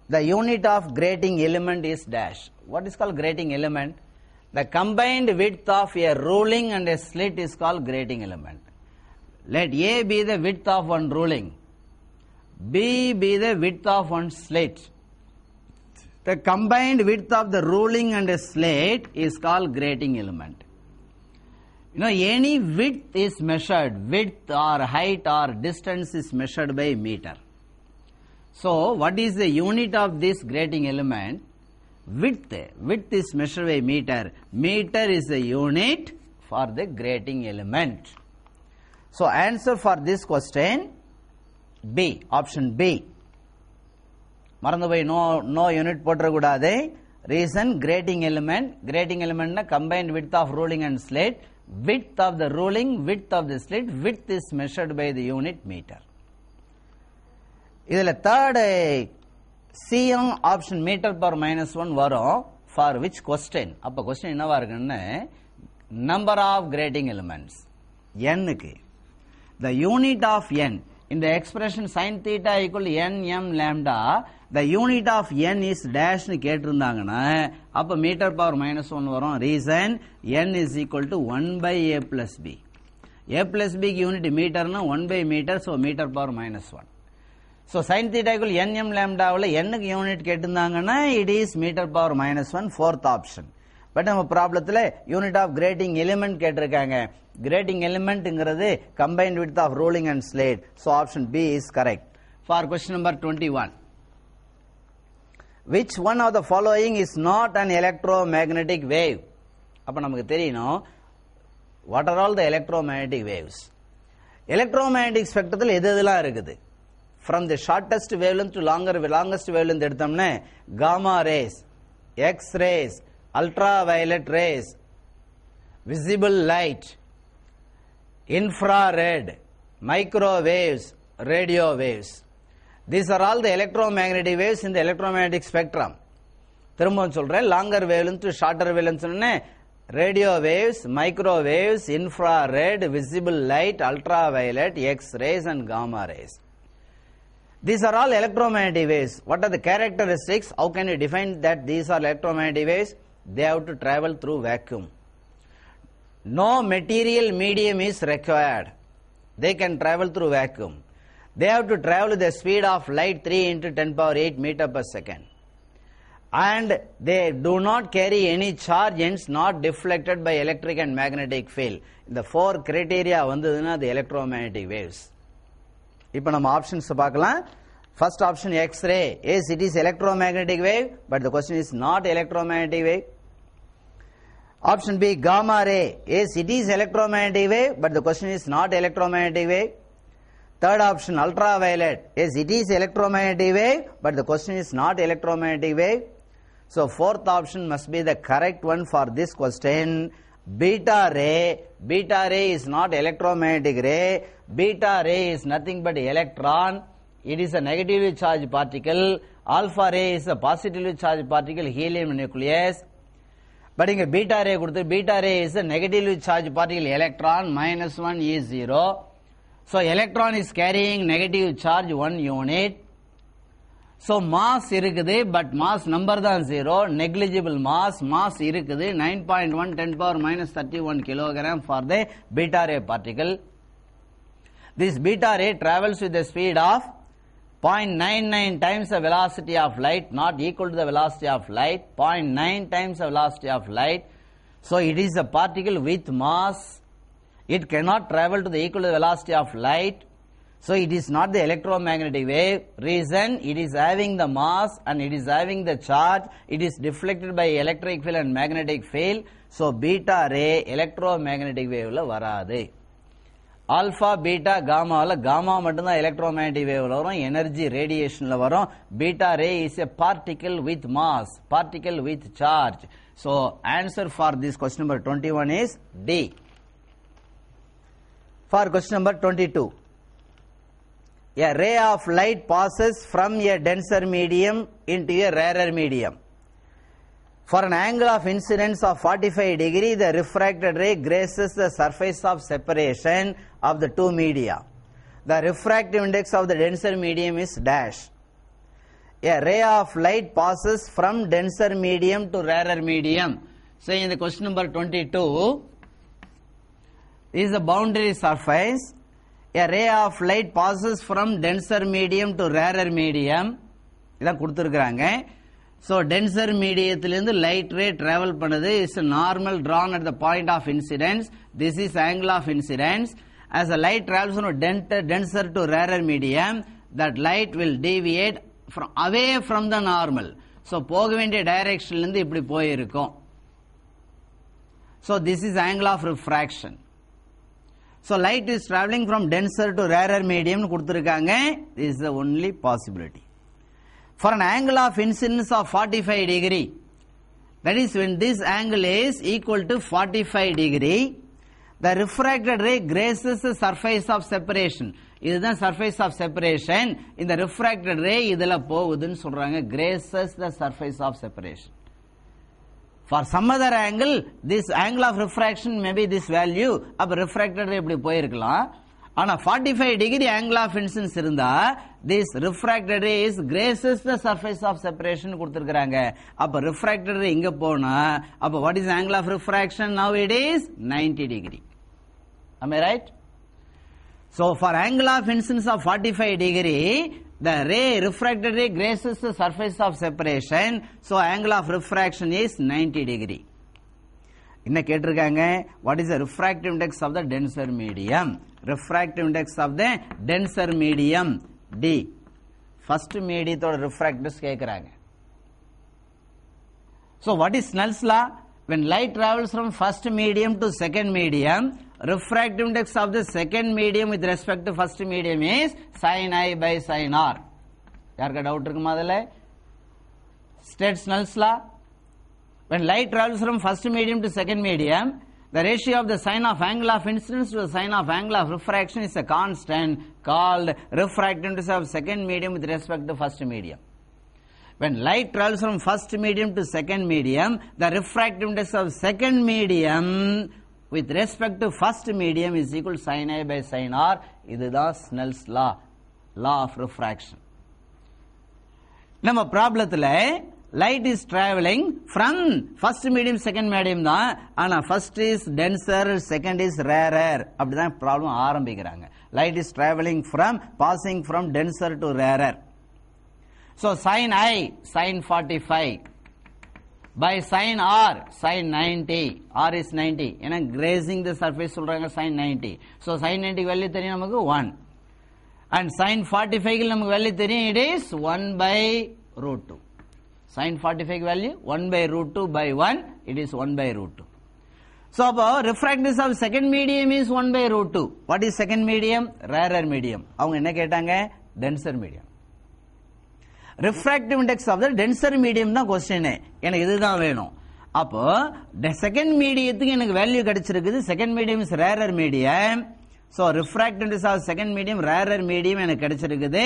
the unit of grating element is dash. What is called grating element? The combined width of a ruling and a slit is called grating element. Let A be the width of one ruling, B be the width of one slit. The combined width of the ruling and a slit is called grating element. You know, any width is measured, width or height or distance is measured by meter. So what is the unit of this grating element? Width is measured by meter. Meter is the unit for the grating element. So answer for this question B, option B. மறந்து போய் no unit போட்டுறக்கூடாது. Reason, grating element na combined width of ruling and slit. Width of the ruling, width of the slit, width is measured by the unit meter. இதில் third C option meter per minus 1 வரும். For which question? அப்போ question என்னவா இருக்குன்னு, number of grating elements n க்கு. The unit of n in the expression sin theta equal to n m lambda, the unit of n is dash னு கேட்டிருந்தாங்கன்னா அப்போ meter power minus 1 வரும். Reason, n is equal to 1 by a plus b. a plus b க்கு unit meterனா 1 by meter, so meter power minus 1. So sin theta equal n m lambda வுல n க்கு unit கேட்டிருந்தாங்கன்னா it is meter power minus 1, fourth option. But நம்ம ப்ராப்ளத்தில் unit of grating element கேட்டிருக்காங்க. Grating எலிமெண்ட்ங்கிறது combined with of ruling and slit. So option B is correct. For question number 21, which one of the following is not an electromagnetic wave? அப்போ நமக்கு தெரியணும் what are all the electromagnetic waves. Electromagnetic ஸ்பெக்ட்ரத்தில் எது எதெல்லாம் இருக்குது? from the shortest wavelength to longest wavelength எடுத்தோம்னா gamma rays, x rays, ultraviolet rays, visible light, infrared, microwaves, radio waves. These are all the electromagnetic waves in the electromagnetic spectrum. திரும்பவும் சொல்றேன், longer wavelength to shorter wavelength சொன்னே radio waves, microwaves, infrared, visible light, ultraviolet, x rays and gamma rays. These are all electromagnetic waves. What are the characteristics? How can you define that these are electromagnetic waves? They have to travel through vacuum. No material medium is required. They can travel through vacuum. They have to travel with the speed of light 3 into 10 power 8 meter per second. And they do not carry any charge, hence not deflected by electric and magnetic field. The 4 criteria vandaduna the electromagnetic waves. Now we options paakalam. First option X-ray. Yes, it is electromagnetic wave, but the question is not electromagnetic wave. Option B, gamma ray. Yes, it is electromagnetic wave, but the question is not electromagnetic wave. Third option, ultraviolet. Yes, it is electromagnetic wave, but the question is not electromagnetic wave. So fourth option must be the correct one for this question. Beta ray. Beta ray is not electromagnetic ray. Beta ray is nothing but electron. It is a negatively charged particle. Alpha ray is a positively charged particle, helium nucleus. But in a beta ray is a negatively charged particle, electron, -1 is 0. So electron is carrying negative charge 1 unit. So mass irukkudu, but mass number than 0, negligible mass irukkudu 9.1 10 power minus 31 kilogram for the beta ray particle. This beta ray travels with the speed of 0.99 times the velocity of light, not equal to the velocity of light, 0.9 times the velocity of light. So it is a particle with mass. It cannot travel to the equal to the velocity of light. So it is not the electromagnetic wave. Reason, it is having the mass and it is having the charge. It is deflected by electric field and magnetic field. So beta ray electromagnetic wave la varadu. Alpha, beta, gamma, gamma mattumda electromagnetic wave la varum, energy radiation la varum. Beta ray is a particle with mass, particle with charge. So answer for this question number 21 is D. For question number 22, a ray of light passes from a denser medium into a rarer medium. For an angle of incidence of 45 degrees, the refracted ray grazes the surface of separation of the two media. The refractive index of the denser medium is dash. A ray of light passes from denser medium to rarer medium. So in the question number 22, is the boundary surface. A ray of light passes from denser medium to rarer medium. இதான் கொடுத்திருக்காங்க. So denser mediathilirundhu light ray travel பண்ணது is normal drawn at the point of incidence. This is angle of incidence. As the light travels from denser to rarer medium, that light will deviate from away from the normal. So போக வேண்டிய direction இருந்து இப்படி போயிருக்கும். So this is angle of refraction. So light is traveling from denser to rarer medium கொடுத்திருக்காங்க. This is the only possibility. For an angle of incidence of 45 degree, that is when this angle is equal to 45 degree, the refracted ray grazes the surface of separation. இதுதான் surface of separation. இந்த refracted ray இதுல போகுதுன்னு சொல்றாங்க. Grazes the surface of separation. For some other angle, this angle of refraction may be this value. அப்ப refracted ray இப்படி போயிருக்கலாம். ஆனா 45 degree angle of incidence இருந்தா this refracted ray is grazes the surface of separation கொடுத்திருக்காங்க. அப்ப refracted ray இங்க போனா அப்ப what is angle of refraction? Now it is 90 degree. Am I right? So for angle of incidence of 45 degree, the ray refracted ray grazes the surface of separation. So angle of refraction is 90 degree. என்ன கேட்டிருக்காங்க? What is the refractive index of the denser medium? Refractive index of the denser medium D. First medium refractors கேட்கிறாங்க. So what is Snell's law? When light travels from first medium to second medium, refractive index of the second medium with respect to first medium is sin I by sin R. யாருக்கா doubt இருக்குமா அதுல? State Snell's law. When light travels from first medium to second medium, the ratio of the sine of angle of incidence to the sine of angle of refraction is a constant called refractive index of second medium with respect to first medium. When light travels from first medium to second medium, the refractive index of second medium with respect to first medium is equal to sin I by sin R. இதுதான் Snell's law, law of refraction. நம்ம ப்ராப்ளத்துல light is traveling from first medium second medium தான், ஆனா first is denser second is rarer அப்படிதான் problem ஆரம்பிக்கிறாங்க. Light is traveling from passing from denser to rarer. So sin I sin 45 by sin R sin 90, R is 90 ஏன்னா grazing the surface சொல்றாங்க sin 90. So sin 90 value தெரியும் நமக்கு 1 and sin 45 நமக்கு value தெரியும், it is 1 by root 2. Sin 45 value 1 by root 2 by 1, it is 1 by root 2. So refractance of second medium is 1 by root 2. What is second medium? Rarer medium. அவங்க என்ன கேட்டாங்க? denser medium. Refractive index of the denser medium தான் question. எனக்கு இதுதான் வேணும். அப்போ second mediumத்துக்கு எனக்கு value கிடைச்சிருக்குது. second medium is rarer medium. So refractive index of second medium rarer medium எனக்கு கிடைச்சிருக்குது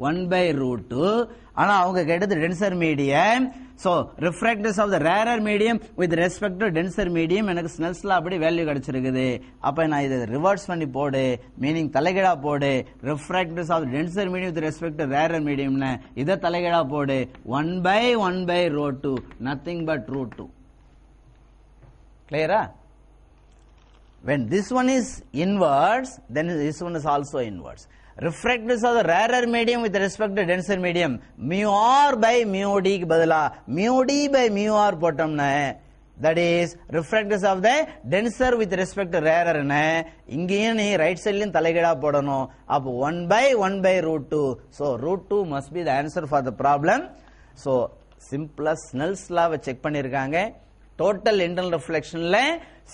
1 by root 2. ஆனா அவங்க கேட்டது denser medium. So refractance of the rarer medium with respect to denser medium எனக்கு Snell's law அப்படி value கிடைச்சிருக்குது. அப்ப நான் இதை ரிவர்ஸ் பண்ணி போடு, மீனிங் தலைகீழா போடு. refractance of the denser medium with respect to rarer medium னா இத தலைகீழா போடு. 1 by root 2, nothing but root 2. Clear? When this one is inverse, then this one is also inverse. Refractance of the rarer medium with respect to denser medium, mu r by mu d க்கு பதிலா mu d by mu r போட்டோம்னா, that is refractance of the denser with respect to rarer னா இங்கேயும் நீ right சைட்லயும் தலைகீழா போடணும். அப்போ 1 by root 2. So root 2 must be the answer for the problem. So simplest Snell's law check பண்ணிருக்காங்க. Total internal reflection ல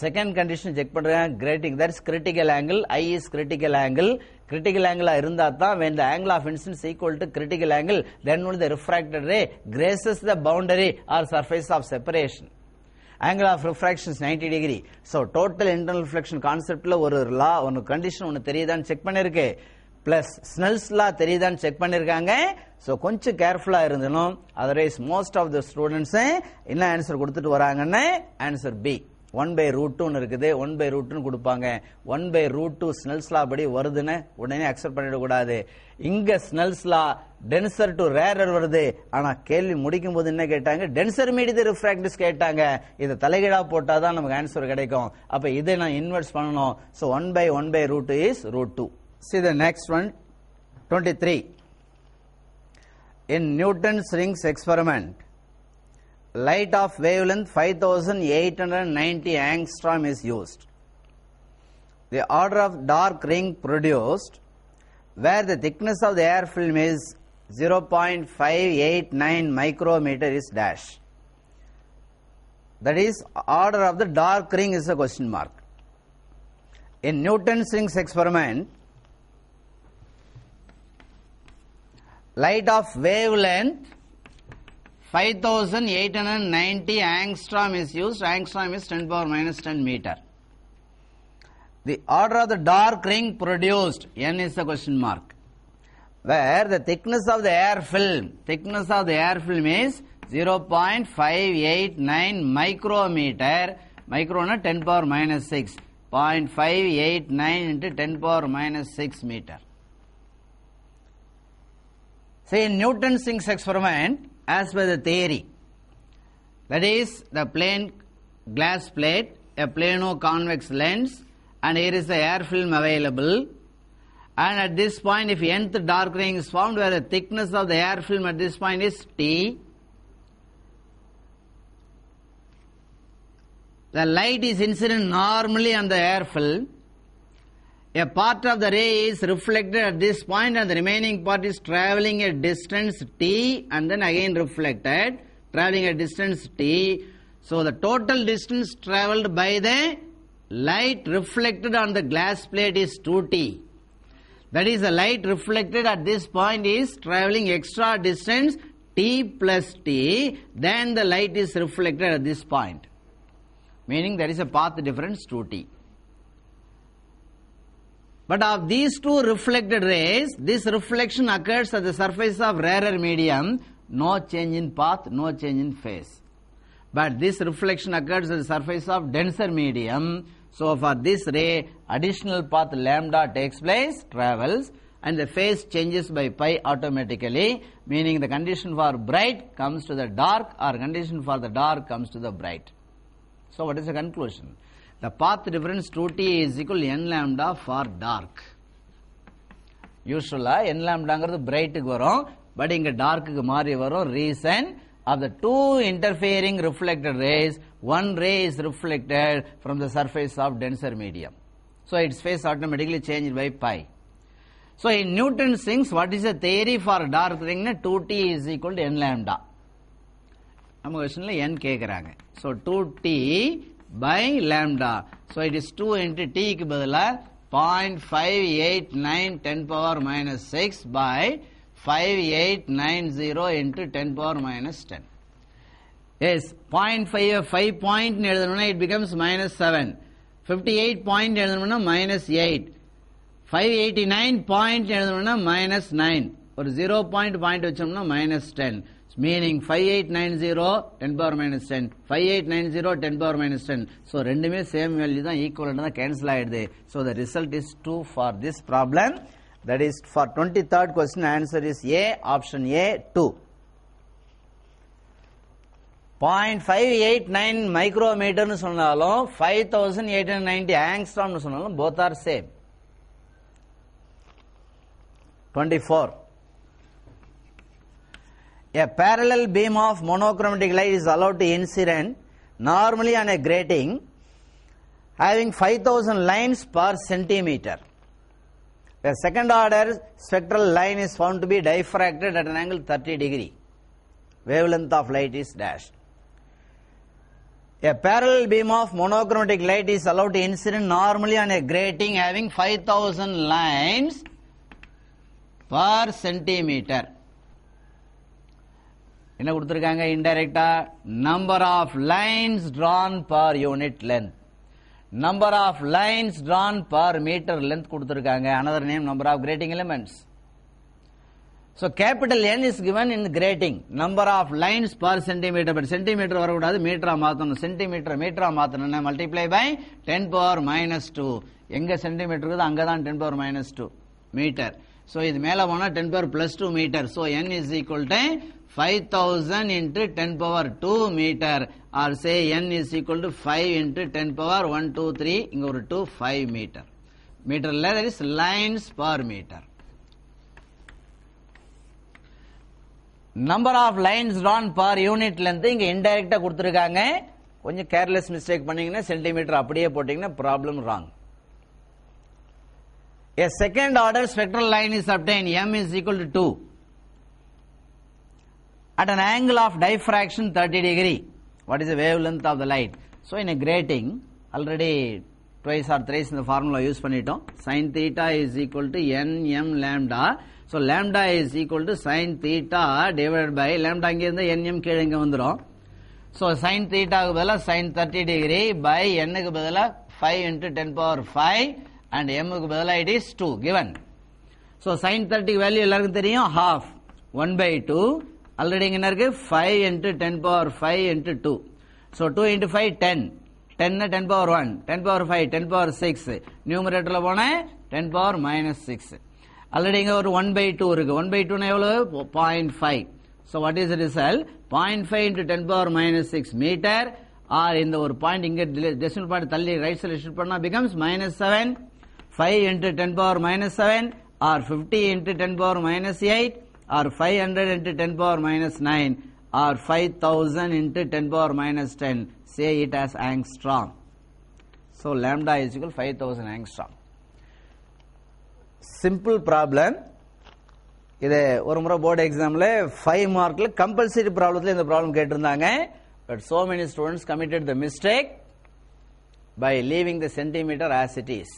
second condition check பண்றாங்க, grating, that is critical angle. I is critical angle. Critical angle இருந்தா தான் when the angle of incidence equal to critical angle, then only the refracted ray grazes the boundary or surface of separation. Angle of refraction is 90 degree. So total internal reflection concept ல ஒரு law, ஒரு condition ஒன்னு தெரியுதான்னு check பண்ணிருக்கு. Plus Snell's law தெரியுதான்னு check பண்ணிருக்காங்க. So கொஞ்சம் கேர்ஃபுல்லா இருந்தணும். Otherwise most of the students என்ன ஆன்சர் கொடுத்துட்டு வராங்கன்னா ஆன்சர் B. 1 by root 2 இருக்குது, 1 by root 2 கொடுப்பாங்க. 1 by root 2 Snell's law படி வருதுன்னு உடனே அக்செப்ட் பண்ணிட கூடாது. இங்க Snell's law denser to rarer வருது. ஆனா கேள்வி முடிக்கும் போது என்ன கேட்டாங்க? denser medium refractance கேட்டாங்க. இத தலைகீழா போட்டாதான் நமக்கு ஆன்சர் கிடைக்கும். அப்ப இதை நான் இன்வெர்ஸ் பண்ணனும். So 1 by root 2 is root 2. See the next one, 23. In Newton's rings experiment, light of wavelength 5890 angstrom is used. The order of dark ring produced where the thickness of the air film is 0.589 micrometer is dash. That is order of the dark ring is a question mark. In Newton's rings experiment, light of wavelength 5890 angstrom is used. Angstrom is 10 power minus 10 meter. The order of the dark ring produced, N is the question mark, where the thickness of the air film is 0.589 micrometer. Micro na 10 power minus 6. 0.589 into 10 power minus 6 meter. Say in Newton's rings experiment, as per the theory, that is the plane glass plate, a plano-convex lens, and here is the air film available, and at this point if nth dark ring is found where the thickness of the air film at this point is T, the light is incident normally on the air film. A part of the ray is reflected at this point and the remaining part is traveling a distance t and then again reflected, traveling a distance t. So the total distance traveled by the light reflected on the glass plate is 2t. That is, the light reflected at this point is traveling extra distance t plus t, then the light is reflected at this point, meaning there is a path difference 2t. But of these two reflected rays, this reflection occurs at the surface of rarer medium, no change in path, no change in phase. But this reflection occurs at the surface of denser medium. So for this ray, additional path lambda takes place, travels, and the phase changes by pi automatically, meaning the condition for bright comes to the dark or condition for the dark comes to the bright. So what is the conclusion? The path difference 2t is equal to n lambda for dark. Usually n lambda bright ku varum, but inga dark ku mari varum. Reason of the two interfering reflected rays, one ray is reflected from the surface of denser medium. So its phase automatically changed by pi. So in Newton's rings, what is the theory for dark ring? 2t is equal to n lambda. நம்ம கொஸ்டின்ல n கேக்குறாங்க. So 2t by lambda. So it is 2 into t க்கு பதிலா 0.589 10 power minus 6 by 5890 into 10 power minus 10. Yes, 5 point it becomes minus 7. 58 point minus 8. 589 point minus 9. Or 0 point minus 10. Meaning 5890 10 power minus 10. 5890 10 power minus 10. So rendume same value da equal and cancel aayidhu. So the result is 2 for this problem. That is for 23rd question, answer is A, option A, 2. 0.589 micrometer nu sonnalum 5890 angstrom nu sonnalum both are same. 24. A parallel beam of monochromatic light is allowed to incident normally on a grating having 5000 lines per centimeter. A second order spectral line is found to be diffracted at an angle 30 degree. Wavelength of light is dashed. A parallel beam of monochromatic light is allowed to incident normally on a grating having 5000 lines per centimeter. என்ன கொடுத்திருக்காங்க இன்டைரக்டா number of lines drawn per unit length. Number of lines drawn per meter length கொடுத்திருக்காங்க. Another name number of grating elements. So capital N is given in grating. Number of lines per centimeter, but centimeter வரக்கூடாது மீட்டரா மாத்தணும். Centimetre மீட்டரா மாத்தணும்னா multiply by 10 power minus 2. எங்க centimetre இருக்குதோ அங்க தான் 10 power minus 2 மீட்டர். So இது மேல போனா 10 power plus 2 metre. So N is equal to 5000 into 10 power 2 meter, or say N is equal to 5 into 10 power 1 2 3 இங்க ஒரு 2 5 meter. Meterல that is lines per meter. Number of lines drawn per unit length இங்க இன்டைரக்டா கொடுத்திருக்காங்க. கொஞ்சம் careless mistake பண்ணீங்கன்னா centimetre அப்படியே போட்டீங்கன்னா problem wrong. A second order spectral line is obtained. M is equal to 2 at an angle of diffraction 30 degree. What is the wavelength of the light? So in a grating, already twice or thrice in the formula use பண்ணிட்டோம். Sin theta is equal to nm lambda. So lambda is equal to sin theta divided by lambda இங்க இருந்து nm கீழ இங்க வந்துரும். So sin theta க்கு பதிலா sin 30 degree by n க்கு பதிலா 5 into 10 power 5 and m க்கு பதிலா it is 2 given. So sin 30 value எல்லாருக்கும் தெரியும் half 1 by 2. Already இங்க இருக்கு 5 into 10 power 5 into 2. So 2 into 5 10. 10 10 power 1. 10 power 5 10 power 6. Numeratorல போனா 10 power minus 6. Already இங்க ஒரு 1 by 2 இருக்கு. 1 by 2 னா எவ்வளவு 0.5. So what is the result? 0.5 into 10 power minus 6 meter, or இந்த ஒரு பாயிண்ட் இங்க டெசிமல் பாயிண்ட் தள்ளி ரைட் சைடுல ஷிஃப்ட் பண்ணா becomes minus 7. 5 into 10 power minus 7, or 50 into 10 power minus 8, or 500 into 10 power minus 9, or 5000 into 10 power minus 10. Say it as angstrom. So lambda is equal to 5000 angstrom. Simple problem. இது ஒரு முறை board எக்ஸாம்ல 5 மார்க்ல compulsory ப்ராப்ளத்துல இந்த problem கேட்டிருந்தாங்க. But so many students committed the mistake by leaving the centimeter as it is.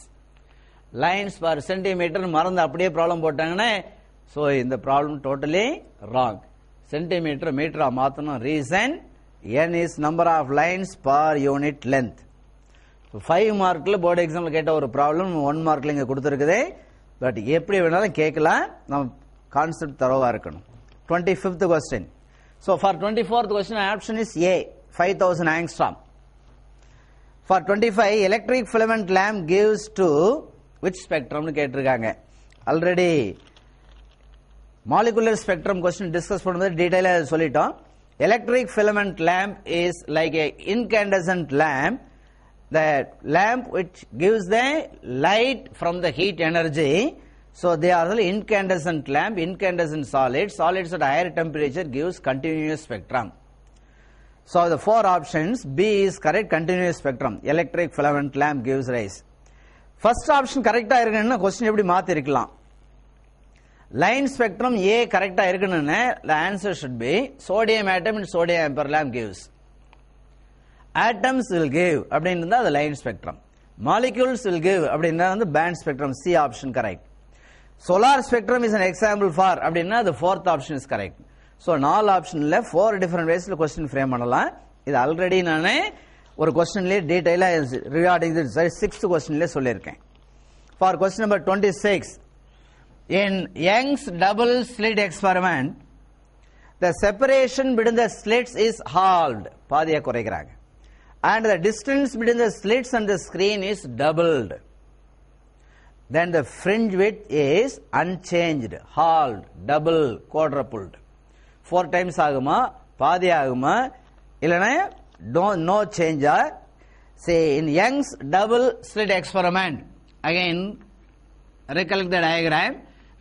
Lines per centimeter மறந்து அப்படியே problem போட்டாங்கன்னா so இந்த ப்ராப்ளம் totally wrong. Centimeter மீட்டரா மாத்தணும். Reason n is number of lines per unit length. So 5 மார்க்ல board எக்ஸாம்ல கேட்ட ஒரு problem 1 மார்க்ல இங்க கொடுத்திருக்குது. But எப்படி வேணாலும் கேட்கலாம். நம்ம கான்செப்ட் தரோவா இருக்கணும். 25th question. So for 24th question option is A, 5000 angstrom. For 25 electric filament lamp gives to which spectrum னு கேட்டிருக்காங்க. already molecular spectrum question discuss பண்ணும்போது டீடைலா சொல்லிட்டோம். Electric filament lamp is like a incandescent lamp, the lamp which gives the light from the heat energy. So they are the incandescent lamp, incandescent solids at higher temperature gives continuous spectrum. So the four options, B is correct, continuous spectrum. Electric filament lamp gives rise. First option correct ah irukena question eppadi maathi irukkalam. Line spectrum A correct ah irukena the answer should be sodium atom and sodium amper lamp gives. Atoms will give அப்படினா the line spectrum. Molecules will give அப்படினா the band spectrum. C option correct. Solar spectrum is an example for அப்படினா the fourth option is correct. So நாலு ஆப்ஷன்ல 4 different ways ல question frame பண்ணலாம். இது already நானே ஒரு questionல டீடைலா regarding the 6th questionல சொல்லிருக்கேன். For question number 26, in Young's double slit experiment, the separation between the slits is halved, Bathiya குறைக்கிறாங்க, and the distance between the slits and the screen is doubled. Then the fringe width is unchanged, halved, double, quadrupled. 4 times ஆகுமா, பாதி ஆகுமா, இல்லனா no change. Say in Young's double slit experiment, again recollect the diagram.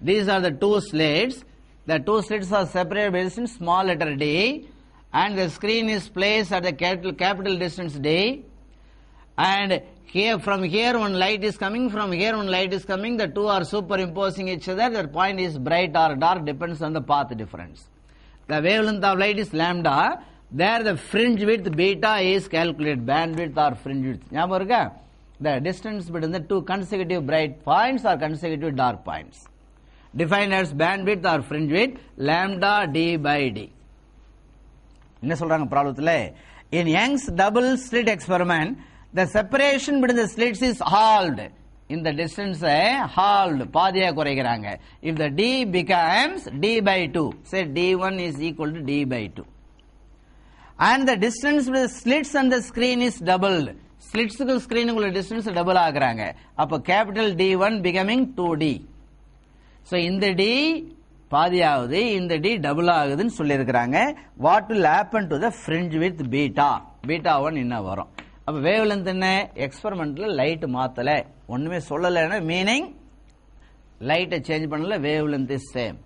These are the two slits. The two slits are separated by distance small letter d, and the screen is placed at the capital distance d, and here from here one light is coming, from here one light is coming, the two are superimposing each other. The point is bright or dark depends on the path difference. The wavelength of light is lambda. There the fringe width beta is calculated, bandwidth or fringe width. ஞாபகம் இருக்கா? The distance between the two consecutive bright points or consecutive dark points, defined as bandwidth or fringe width, lambda d by d. என்ன சொல்றாங்க ப்ராப்ளத்துல? In Young's double slit experiment, the separation between the slits is halved. In the distance halved, Bathiya குறைக்கிறாங்க. If the d becomes d by 2, say d1 is equal to d by 2, and the distance between the slits and the screen is doubled. Slits க்கு screen உள்ள distance double ஆகுறாங்க. அப்ப capital D1 becoming 2d. So இந்த d பாதி ஆகுது, இந்த d double ஆகுதுன்னு சொல்லியிருக்கிறாங்க. What will happen to the fringe width beta? Beta 1 என்ன வரும்? அப்ப wavelength என்ன? எக்ஸ்பெரிமெண்ட்ல லைட் மாத்தல, ஒண்ணுமே சொல்லலைன்னா மீனிங் லைட் சேஞ்ச் பண்ணல, wavelength is same.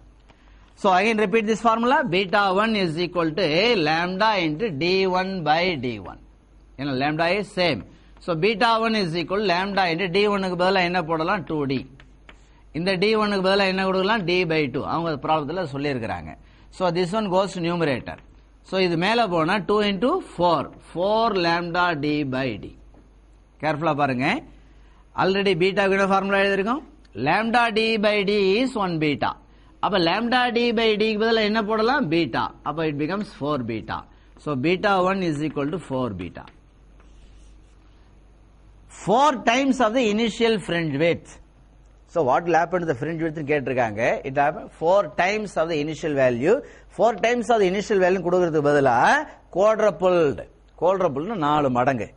So again repeat this formula. Beta 1 is equal to lambda into d1 by d1. You know, lambda is same. So beta 1 is equal to lambda into d1 க்கு பதிலா என்ன போடலாம்? 2d. இந்த d1 க்கு பதிலா என்ன கொடுக்கலாம்? d by 2. அவங்க ப்ராப்ளத்துல சொல்லி இருக்காங்க. So this one goes to numerator. So இது மேல போனா 2 into 4, 4 lambda d by d. கேர்ஃபுல்லா பாருங்க. ஆல்ரெடி பீட்டா க்கு என்ன formula எழுதிருக்கோம்? lambda d by d is 1 beta. அப்ப lambda d by d க்கு பதிலா என்ன போடலாம்? beta. அப்ப it becomes 4 beta. So beta 1 is equal to 4 beta. 4 times of the initial fringe width. So what will happen to the fringe width கேட்டிருக்காங்க? It happen 4 times of the initial value. 4 times of the initial value கொடுக்கிறதுக்கு பதிலா quadrupled. Quadrupled னா 4 மடங்கு.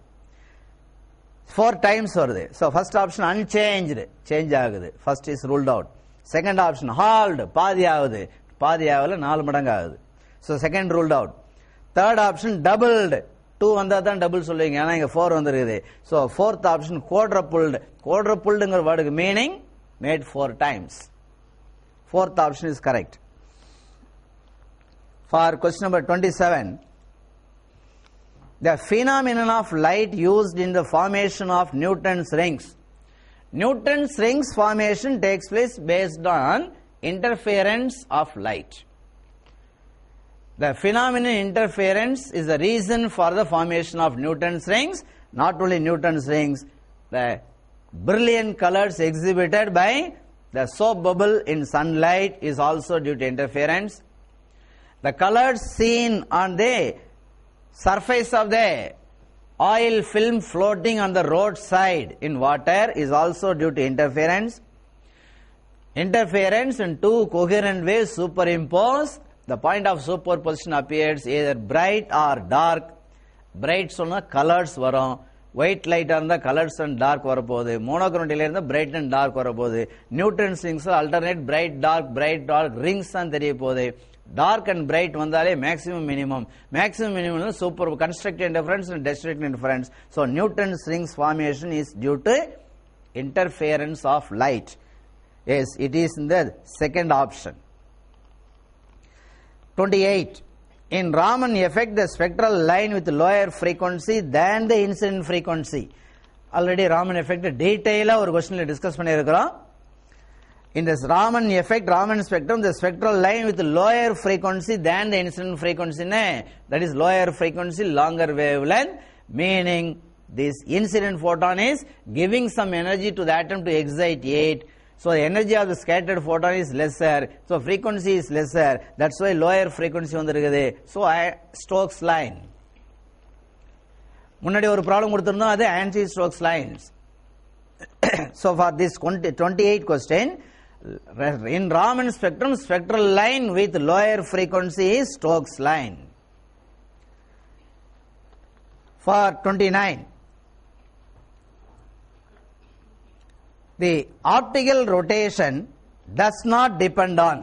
4 times வருது. So first option unchanged, change ஆகுது. First is ruled out. Second option halved, பாதி ஆகுது. பாதி ஆகல 4 மடங்கு ஆகுது. So second ruled out. Third option doubled. 2 வந்தா தான் டபுள் சொல்லுவீங்க, ஆனா இங்க 4 வந்திருக்குது. So fourth option quadrupled. Quadrupled word meaning made 4 times. Fourth option is correct. For question number 27, the phenomenon of light used in the formation of Newton's rings. Newton's rings formation takes place based on interference of light. The phenomenon interference is the reason for the formation of Newton's rings. Not only Newton's rings, the brilliant colors exhibited by the soap bubble in sunlight is also due to interference. The colors seen on the surface of the oil film floating on the roadside in water is also due to interference. Interference in two coherent waves superimpose. The point of superposition appears either bright or dark. Bright சொன்னா colors வரும், white light இருந்தா colors and dark வரப்போகுது, monochromatic இருந்தா bright and dark வரப்போகுது, Newton's rings alternate bright dark rings தான் தெரிய போகுது. Dark and bright வந்தாலே maximum minimum super constructive interference and destructive interference. So Newton's rings formation is due to interference of light. Yes, it is in the second option. 28. In Raman effect, the spectral line with lower frequency than the incident frequency. Already Raman effect detail ஒரு questionல discuss பண்ணியிருக்கிறோம். In this Raman effect, Raman spectrum, the spectral line with lower frequency than the incident frequency, that is lower frequency, longer wavelength, meaning this incident photon is giving some energy to the atom to excite it. So the energy of the scattered photon is lesser, so frequency is lesser, that's why lower frequency வந்திருக்குது. So Stokes line. முன்னாடி ஒரு problem கொடுத்திருந்தோம், அது anti-Stokes lines. So for this 28 question, in Raman spectrum, spectral line with lower frequency is Stokes line. For 29, the optical rotation does not depend on.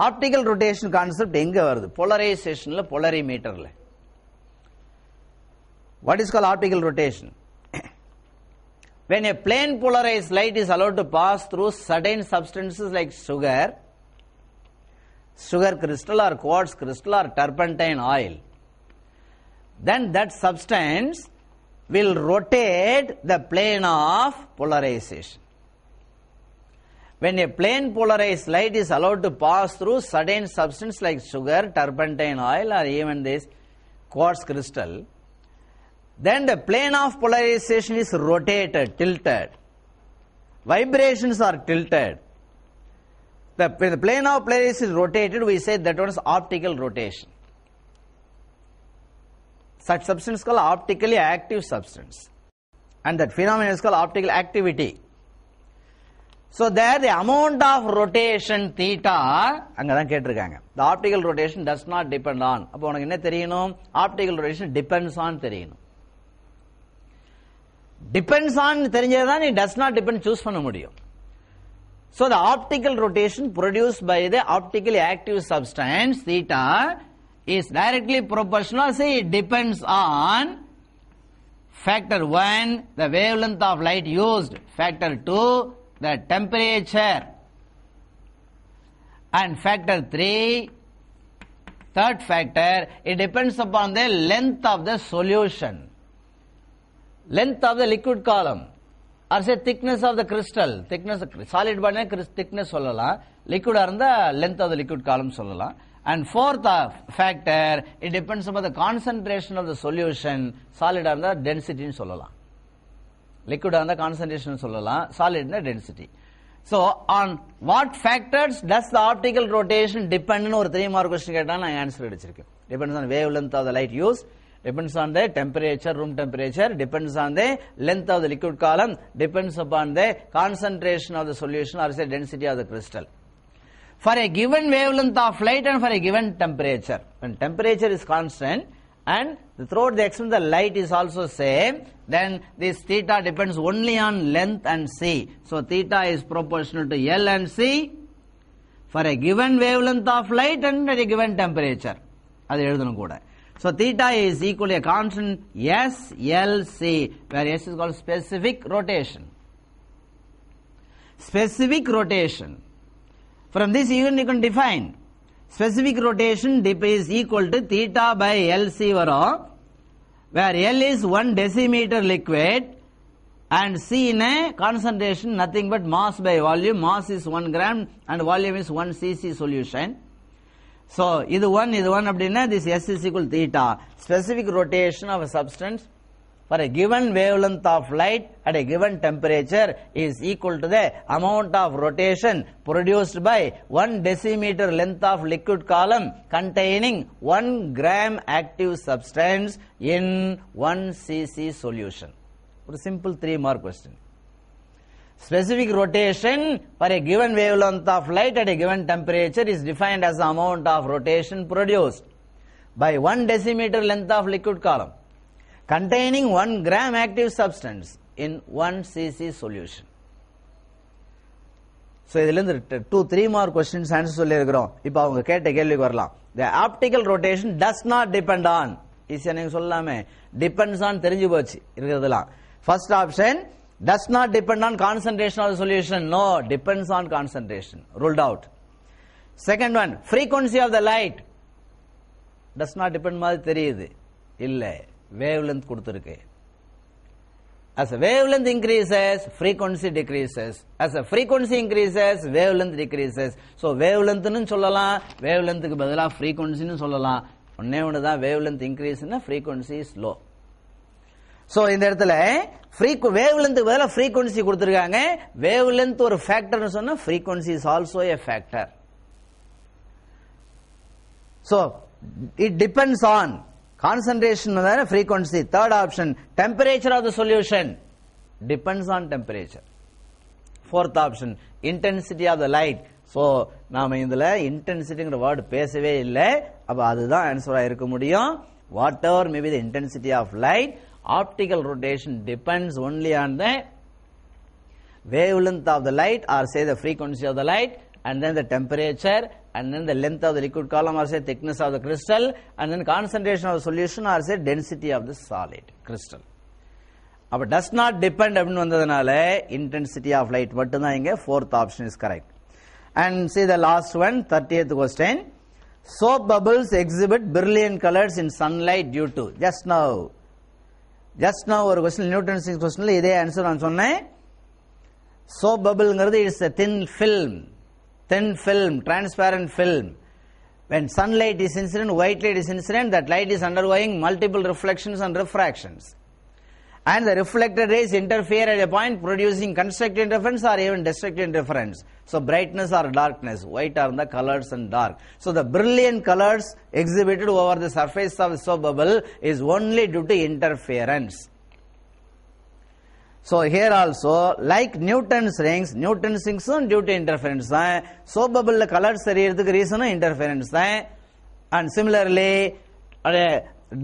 Optical rotation concept எங்க வருது? Polarizationல, polarimeterல. What is called optical rotation? When a plane polarized light is allowed to pass through certain substances like sugar crystal or quartz crystal or turpentine oil, then that substance will rotate the plane of polarization. When a plane polarized light is allowed to pass through certain substance like sugar, turpentine oil or even this quartz crystal, then the plane of polarization is rotated, tilted. Vibrations are tilted. When the plane of polarization is rotated, we say that one is optical rotation. Such substance is called optically active substance, and that phenomenon is called optical activity. So there the amount of rotation theta, அங்கதான் கேட்டிருக்காங்க. The optical rotation does not depend on. அப்போ உனக்கு என்ன தெரியணும்? Optical rotation depends on தெரியணும். Depends on தெரிஞ்சதான் நீ does not depend choose பண்ண முடியும். So the optical rotation produced by the optically active substance theta is directly proportional. Say it depends on factor 1 the wavelength of light used, factor 2 the temperature, and factor 3 third factor it depends upon the length of the solution, length of the liquid column, or say thickness of the crystal. Thickness solid body thickness சொல்லலாம், liquid இருந்தா length of the liquid column சொல்லலாம். And fourth factor it depends upon the concentration of the solution. Solid இருந்தா density ன்னு சொல்லலாம், liquid இருந்தா concentration சொல்லலாம், solid இருந்தா density. So on what factors does the optical rotation depend ன்னு ஒரு 3 mark question கேட்டா நான் ஆன்சர் அடிச்சிருக்கேன். Depends on wavelength of the light used, depends on the temperature, room temperature, depends on the length of the liquid column, depends upon the concentration of the solution or say density of the crystal. For a given wavelength of light and for a given temperature, when temperature is constant and throughout the extent the light is also same, then this theta depends only on length and c. So theta is proportional to L and c for a given wavelength of light and at a given temperature. அது எழுதணும் கூட. So theta is equally a constant S L C, where S is called specific rotation. Specific rotation. From this even you can define specific rotation is equal to theta by LC வரும், where L is 1 decimeter liquid and C in a concentration nothing but mass by volume. Mass is 1 gram and volume is 1 cc solution. So இது 1 அப்படின்னா this S is equal to theta. Specific rotation of a substance for a given wavelength of light at a given temperature is equal to the amount of rotation produced by 1 decimeter length of liquid column containing 1 gram active substance in 1 cc solution. A simple 3 mark question. Specific rotation for a given wavelength of light at a given temperature is defined as the amount of rotation produced by 1 decimeter length of liquid column containing 1 gram active substance in 1 cc solution. So, இதில் இருந்து 2-3 more questions answer சொல்லியிருக்கிறோம். இப்போ அவங்க கேட்ட கேள்விக்கு வரலாம். The optical rotation does not depend on. ஈஸியா நீங்க சொல்லலாமே. Depends on தெரிஞ்சு போச்சு இருக்கிறதுலாம். First option does not depend on concentration of the solution. No, depends on concentration. Ruled out. Second one, frequency of the light does not depend மாதிரி தெரியுது. இல்ல, wavelength கொடுத்திருக்கு. As a wavelength increases, frequency decreases. As a frequency increases, wavelength decreases. So, wavelength னு சொல்லலாம், wavelength க்கு பதிலா frequency னு சொல்லலாம். ஒண்ணே ஒண்ணுதான், wavelength increase னா frequency is low. So, இந்த இடத்துல wavelength க்கு பதிலா frequency கொடுத்திருக்காங்க. Wavelength ஒரு factor னு சொன்னா frequency is also a factor. So, it depends on concentration and frequency. Third option, temperature of the solution depends on temperature. Fourth option, intensity of the light. So, நாம இதுல intensity word பேசவே இல்லை. அப்ப அதுதான் ஆன்சரா இருக்க முடியும். Whatever may be the intensity of light, optical rotation depends only on the wavelength of the light, or say the frequency of the light, and then the temperature, and then the length of the liquid column, or say thickness of the crystal, and then concentration of the solution, or say density of the solid crystal. But does not depend அப்படினு வந்ததனால intensity of light மட்டும்தான் இங்க. Fourth option is correct. And see the last one, 30th question. Soap bubbles exhibit brilliant colors in sunlight due to. Just now ஒரு question, Newton's question இதே answer நான் சொன்னேன். Soap bubbleங்கிறது is a thin film, transparent film. When sunlight is incident, white light is incident, that light is undergoing multiple reflections and refractions. And the reflected rays interfere at a point, producing constructive interference or even destructive interference. So, brightness or darkness, white are the colors and dark. So, the brilliant colors exhibited over the surface of the soap bubble is only due to interference. So, here also, like Newton's rings due to interference தான். Soap bubble colors தெரியறதுக்கு reason interference தான். And similarly,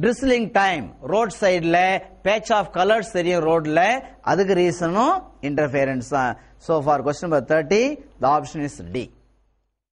drizzling time, road side ல patch of colors தெரியும் roadல, அதுக்கு reason interference தான். So, for question number 30, the option is D.